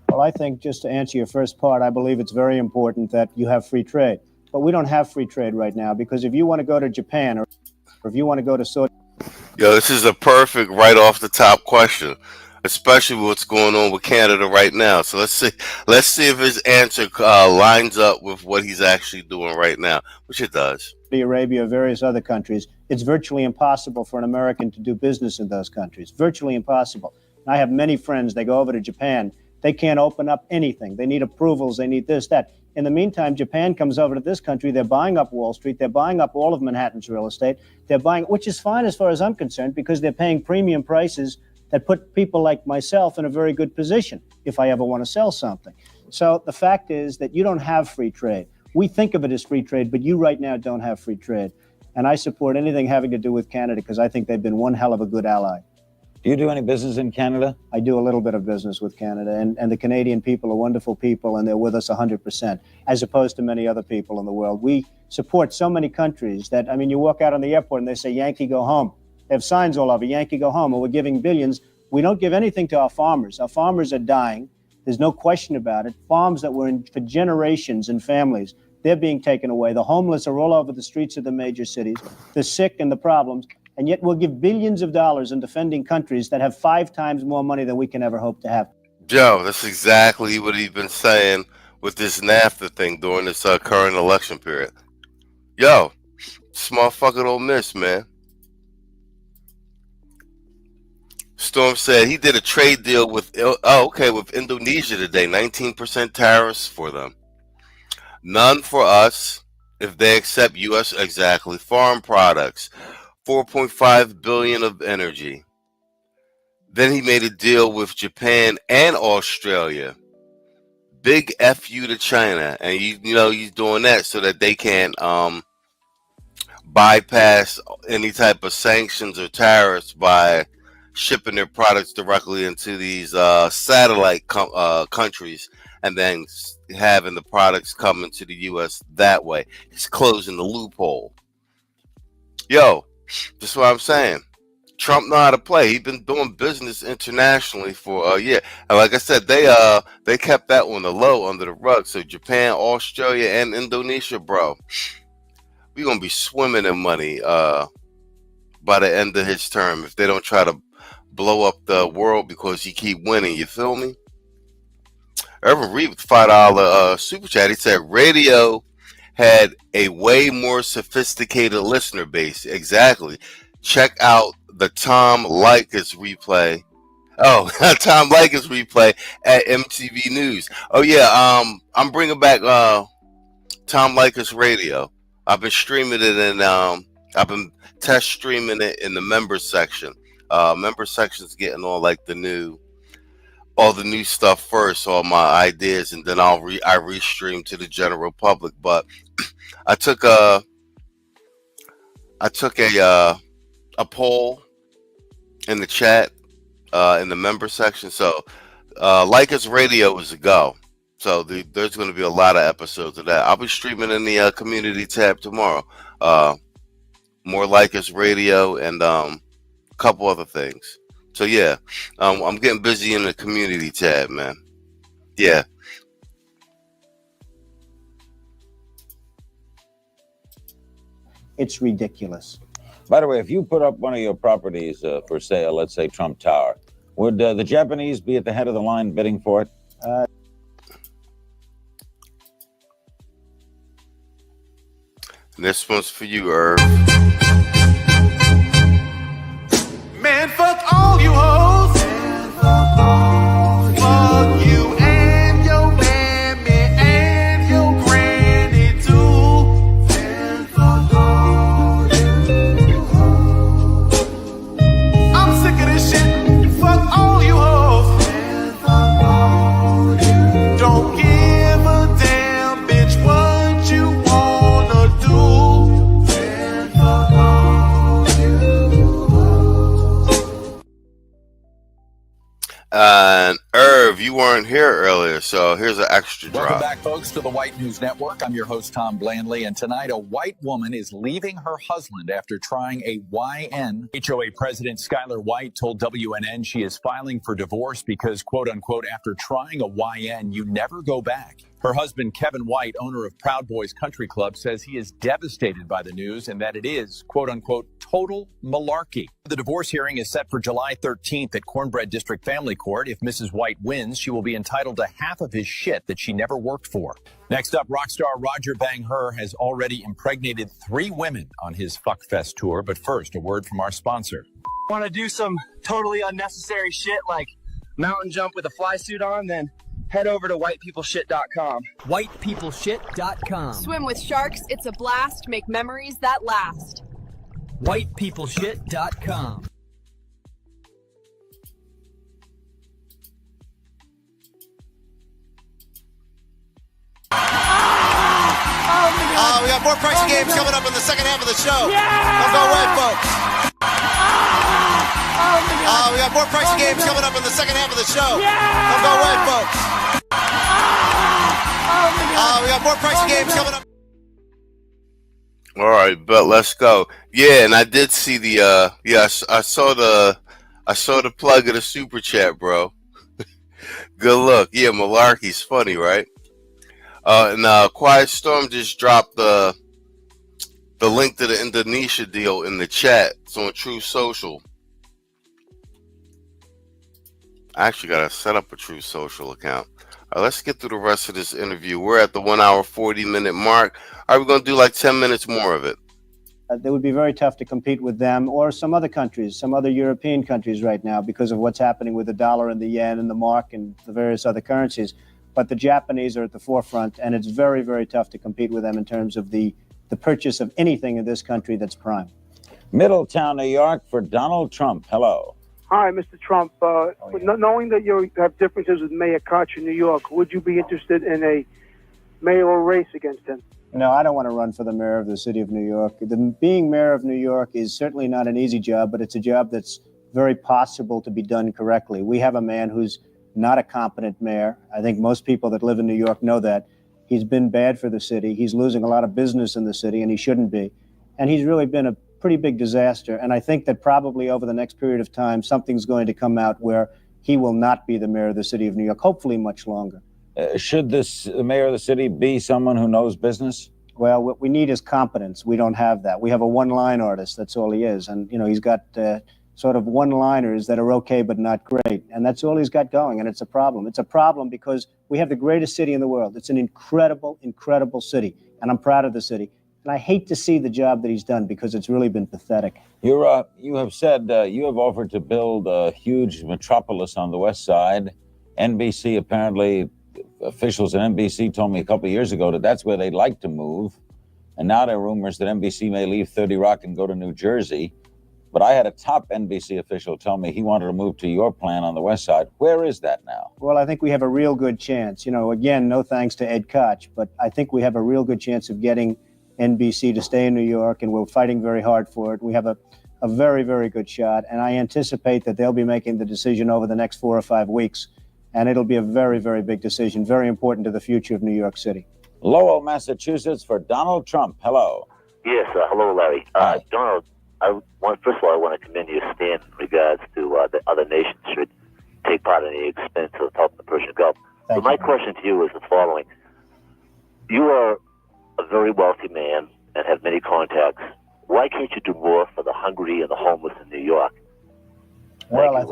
Speaker 22: Well, I think, just to answer your first part, I believe it's very important that you have free trade. But we don't have free trade right now, because if you want to go to Japan or if you want to go to Saudi...
Speaker 10: Yo, this is a perfect right off the top question, especially what's going on with Canada right now. So let's see if his answer lines up with what he's actually doing right now, which it does.
Speaker 22: Saudi Arabia, various other countries, it's virtually impossible for an American to do business in those countries. Virtually impossible. And I have many friends, they go over to Japan. They can't open up anything. They need approvals. They need this, that. In the meantime, Japan comes over to this country. They're buying up Wall Street. They're buying up all of Manhattan's real estate. They're buying, which is fine as far as I'm concerned, because they're paying premium prices that put people like myself in a very good position if I ever want to sell something. So the fact is that you don't have free trade. We think of it as free trade, but you right now don't have free trade. And I support anything having to do with Canada, because I think they've been one hell of a good ally.
Speaker 21: Do you do any business in Canada?
Speaker 22: I do a little bit of business with Canada, and the Canadian people are wonderful people, and they're with us 100%, as opposed to many other people in the world. We support so many countries that, I mean, you walk out on the airport and they say, Yankee, go home. They have signs all over, Yankee, go home, and we're giving billions. We don't give anything to our farmers. Our farmers are dying. There's no question about it. Farms that were in for generations and families, they're being taken away. The homeless are all over the streets of the major cities, the sick and the problems, and yet we'll give billions of dollars in defending countries that have 5 times more money than we can ever hope to have.
Speaker 10: Joe, that's exactly what he's been saying with this NAFTA thing during this current election period. Yo, this motherfucker don't miss, man. Storm said he did a trade deal with with Indonesia today. 19% tariffs for them. None for us if they accept U.S. exactly. Farm products. 4.5 billion of energy. Then he made a deal with Japan and Australia. Big FU to China. And you know he's doing that so that they can bypass any type of sanctions or tariffs by shipping their products directly into these satellite countries and then having the products come into the U.S. that way. He's closing the loophole. Yo, that's what I'm saying. Trump know how to play. He's been doing business internationally for a year. And like I said, they kept that one low under the rug. So Japan, Australia, and Indonesia, bro, we're going to be swimming in money by the end of his term if they don't try to blow up the world because he keep winning. You feel me? Irvin Reed with the $5 super chat. He said radio had a way more sophisticated listener base. Exactly. Check out the Tom Likas replay. Oh, Tom Likas replay at MTV News. Oh yeah, I'm bringing back Tom Likas radio. I've been streaming it and I've been test streaming it in the members section. Member section's getting all like the new stuff first, all my ideas, and then I restream to the general public. But I took a poll in the chat in the member section. So Likas Radio is a go. So there's going to be a lot of episodes of that. I'll be streaming in the community tab tomorrow. More Likas Radio and couple other things. So yeah, I'm getting busy in the community tab, man. Yeah.
Speaker 22: It's ridiculous.
Speaker 21: By the way, if you put up one of your properties for sale, let's say Trump Tower, would the Japanese be at the head of the line bidding for it?
Speaker 10: This one's for you, Irv.
Speaker 18: Man, fuck all you hoes. Fuck you and your mammy and your granny too. I'm sick of this shit. Fuck all you hoes. Don't give a damn, bitch, what you wanna do.
Speaker 10: And Irv, you weren't here earlier, so here's an extra drop.
Speaker 2: Welcome back, folks, to the White News Network. I'm your host, Tom Blandley, and tonight a white woman is leaving her husband after trying a YN. HOA President Skylar White told WNN she is filing for divorce because, quote unquote, after trying a YN, you never go back. Her husband, Kevin White, owner of Proud Boys Country Club, says he is devastated by the news and that it is, quote unquote, total malarkey. The divorce hearing is set for July 13th at Cornbread District Family Court. If Mrs. White wins, she will be entitled to half of his shit that she never worked for. Next up, rock star Roger Bang-Her has already impregnated 3 women on his Fuckfest tour. But first, a word from our sponsor.
Speaker 4: Want to do some totally unnecessary shit like mountain jump with a fly suit on, then head over to whitepeopleshit.com.
Speaker 7: Whitepeopleshit.com.
Speaker 8: Swim with sharks, it's a blast. Make memories that last.
Speaker 7: Whitepeopleshit.com.
Speaker 1: We got more pricey games coming up in the second half of the show. Don't go away, folks. We got more pricey games coming up in the second half of the show. Don't go away, folks. We got more pricey games coming up.
Speaker 10: All right, but let's go. Yeah, and I did see the I saw the plug of the super chat, bro. Good look. Yeah, malarkey's funny, right? And Quiet Storm just dropped the link to the Indonesia deal in the chat. It's on True Social. I actually got to set up a True Social account. All right, let's get through the rest of this interview. We're at the 1 hour, 40-minute mark. Are we going to do like 10 minutes more of it?
Speaker 22: It would be very tough to compete with them or some other countries, some other European countries right now because of what's happening with the dollar and the yen and the mark and the various other currencies. But the Japanese are at the forefront, and it's very, very tough to compete with them in terms of the purchase of anything in this country that's prime.
Speaker 21: Middletown, New York, for Donald Trump. Hello.
Speaker 6: Hi, Mr. Trump. Knowing that you have differences with Mayor Koch in New York, would you be interested in a mayoral race against him?
Speaker 22: No, I don't want to run for the mayor of the city of New York. Being mayor of New York is certainly not an easy job, but it's a job that's very possible to be done correctly. We have a man who's not a competent mayor. I think most people that live in New York know that. He's been bad for the city. He's losing a lot of business in the city, and he shouldn't be. And he's really been a pretty big disaster. And I think that probably over the next period of time, something's going to come out where he will not be the mayor of the city of New York, hopefully much longer.
Speaker 21: Should the mayor of the city be someone who knows business?
Speaker 22: Well, what we need is competence. We don't have that. We have a one-line artist. That's all he is. And, you know, he's got sort of one-liners that are okay but not great. And that's all he's got going, and it's a problem. It's a problem because we have the greatest city in the world. It's an incredible, incredible city, and I'm proud of the city. And I hate to see the job that he's done because it's really been pathetic.
Speaker 21: You have said you have offered to build a huge metropolis on the west side. NBC apparently... Officials at NBC told me a couple of years ago that that's where they'd like to move. And now there are rumors that NBC may leave 30 Rock and go to New Jersey. But I had a top NBC official tell me he wanted to move to your plan on the west side. Where is that now?
Speaker 22: Well, I think we have a real good chance. You know, again, no thanks to Ed Koch, but I think we have a real good chance of getting NBC to stay in New York, and we're fighting very hard for it. We have a very, very good shot, and I anticipate that they'll be making the decision over the next 4 or 5 weeks. And it'll be a very, very big decision, very important to the future of New York City.
Speaker 21: Lowell, Massachusetts, for Donald Trump. Hello.
Speaker 13: Yes, hello, Larry. Donald, first of all, I want to commend your stand in regards to the other nations should take part in the expense of helping the Persian Gulf. So my question to you is the following. You are a very wealthy man and have many contacts. Why can't you do more for the hungry and the homeless in New York?
Speaker 22: Well, I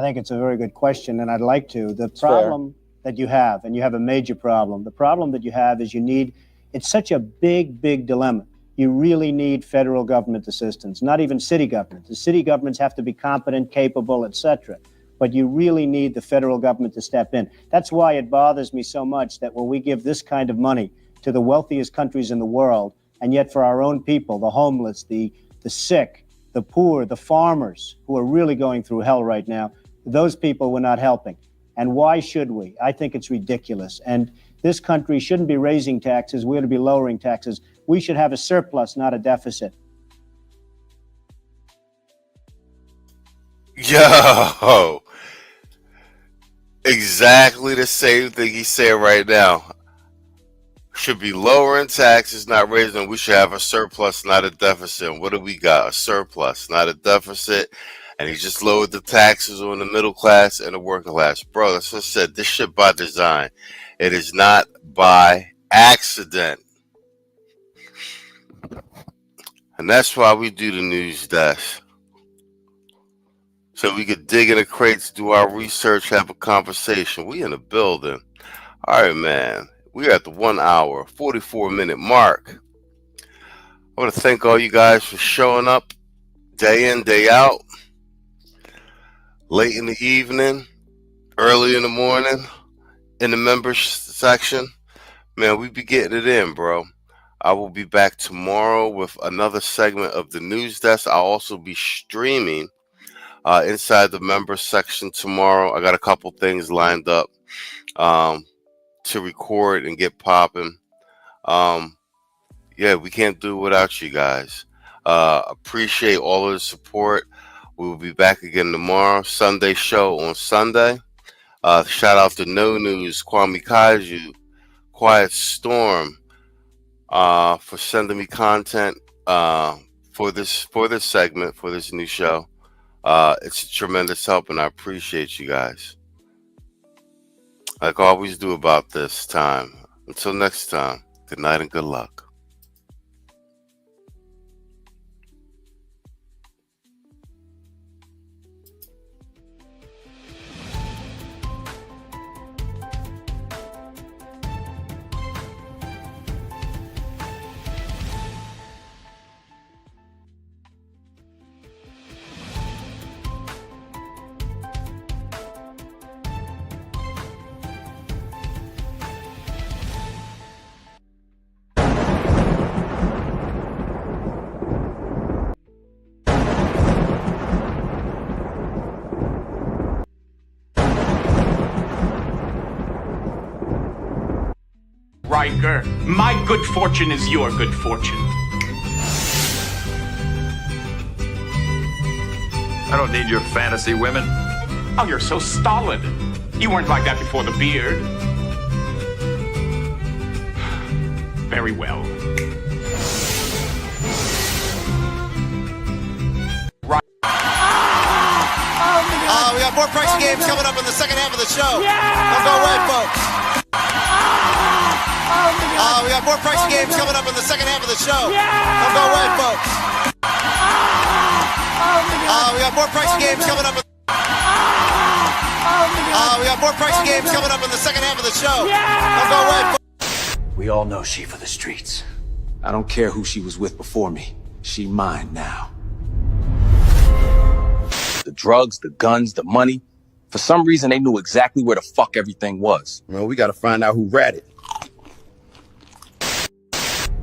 Speaker 22: think it's a very good question, and I'd like to. The problem that you have, and you have a major problem, the problem that you have is it's such a big, big dilemma. You really need federal government assistance, not even city government. The city governments have to be competent, capable, etc. But you really need the federal government to step in. That's why it bothers me so much that when we give this kind of money to the wealthiest countries in the world, and yet for our own people, the homeless, the sick, the poor, the farmers who are really going through hell right now, those people we're not helping. And why should we? I think it's ridiculous. And this country shouldn't be raising taxes. We ought to be lowering taxes. We should have a surplus, not a deficit.
Speaker 10: Yo, exactly the same thing he said right now. Should be lowering taxes, not raising them. We should have a surplus, not a deficit. What do we got? A surplus, not a deficit. And he just lowered the taxes on the middle class and the working class. Bro, that's what I said. This shit by design. It is not by accident. And that's why we do the news desk. So we could dig in the crates, do our research, have a conversation. We in the building. All right, man. We're at the 1 hour, 44-minute mark. I want to thank all you guys for showing up day in, day out, late in the evening, early in the morning, in the members section. Man, we be getting it in, bro. I will be back tomorrow with another segment of the news desk. I'll also be streaming inside the members section tomorrow. I got a couple things lined up to record and get popping. Yeah, we can't do it without you guys. Appreciate all of the support. We will be back again tomorrow. Sunday show on Sunday. Shout out to No News, Kwame Kaiju, Quiet Storm for sending me content for this segment, for this new show. It's a tremendous help, and I appreciate you guys. like I always do about this time. Until next time, good night and good luck.
Speaker 9: Riker, my good fortune is your good fortune.
Speaker 16: I don't need your fantasy women.
Speaker 9: Oh, you're so stolid. You weren't like that before the beard. Very well.
Speaker 1: We got more pricey games coming up in the second half of the show. Don't go away, folks. We got more pricey games coming up in the second half of the show. Don't go away, folks. We got more pricey games coming up. We got more pricey games coming up in the second half of the show. Don't go away, folks.
Speaker 23: We all know she for the streets. I don't care who she was with before me. She mine now.
Speaker 24: The drugs, the guns, the money. For some reason, they knew exactly where the fuck everything was.
Speaker 23: Well, we gotta find out who ratted.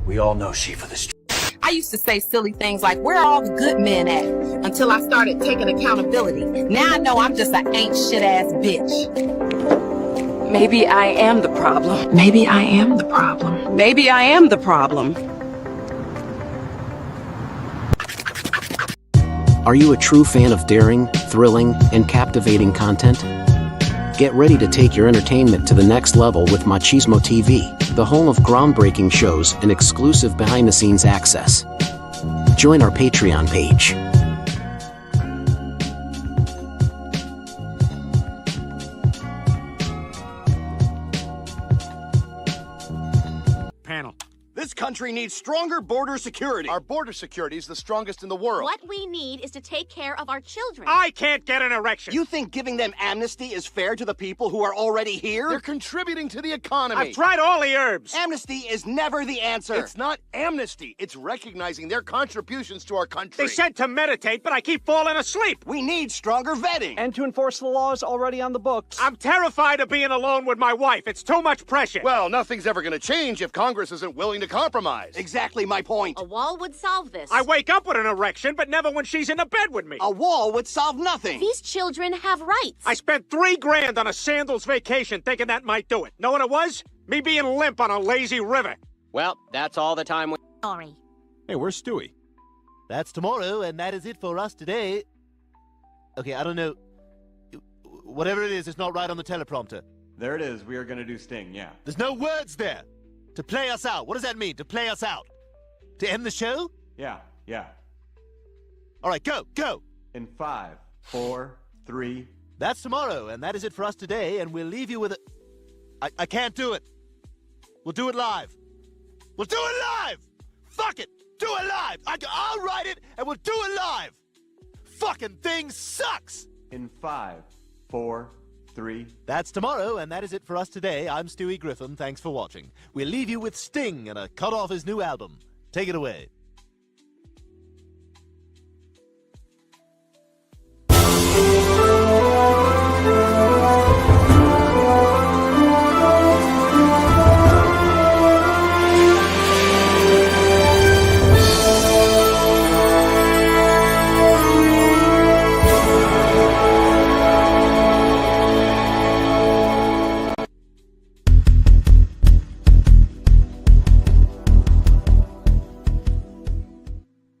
Speaker 23: We all know she for the streets.
Speaker 12: I used to say silly things like, where are all the good men at? Until I started taking accountability. Now I know I'm just an ain't shit ass bitch. Maybe I am the problem. Maybe I am the problem. Maybe I am the problem.
Speaker 25: Are you a true fan of daring, thrilling, and captivating content? Get ready to take your entertainment to the next level with Machismo TV, the home of groundbreaking shows and exclusive behind-the-scenes access. Join our Patreon page.
Speaker 26: Panel. This country needs stronger border security.
Speaker 1: Our border security is the strongest in the world.
Speaker 27: What we need is to take care of our children.
Speaker 26: I can't get an erection. You think giving them amnesty is fair to the people who are already here?
Speaker 1: They're contributing to the economy.
Speaker 26: I've tried all the herbs. Amnesty is never the answer.
Speaker 1: It's not amnesty. It's recognizing their contributions to our country.
Speaker 26: They said to meditate, but I keep falling asleep. We need stronger vetting.
Speaker 28: And to enforce the laws already on the books.
Speaker 26: I'm terrified of being alone with my wife. It's too much pressure.
Speaker 1: Well, nothing's ever going to change if Congress isn't willing to compromise.
Speaker 26: Exactly my point.
Speaker 27: A wall would solve this.
Speaker 26: I wake up with an erection, but never when she's in the bed with me. A wall would solve nothing.
Speaker 27: These children have rights.
Speaker 26: I spent $3,000 on a sandals vacation thinking that might do it. Know what it was? Me being limp on a lazy river.
Speaker 29: Well, that's all the time we...
Speaker 27: Sorry.
Speaker 29: Hey, where's Stewie?
Speaker 30: That's tomorrow, and that is it for us today. Okay, I don't know. Whatever it is, it's not right on the teleprompter.
Speaker 31: There it is. We are going to do Sting, yeah.
Speaker 30: There's no words there. To play us out. What does that mean, to play us out? To end the show?
Speaker 31: Yeah.
Speaker 30: All right, go.
Speaker 31: In 5, 4, 3.
Speaker 30: That's tomorrow, and that is it for us today, and we'll leave you with a... I can't do it. We'll do it live. We'll do it live! Fuck it! Do it live! I'll write it, and we'll do it live! Fucking thing sucks!
Speaker 31: In 5, 4, 3.
Speaker 30: That's tomorrow, and that is it for us today. I'm Stewie Griffin. Thanks for watching. We'll leave you with Sting and a cut off his new album. Take it away.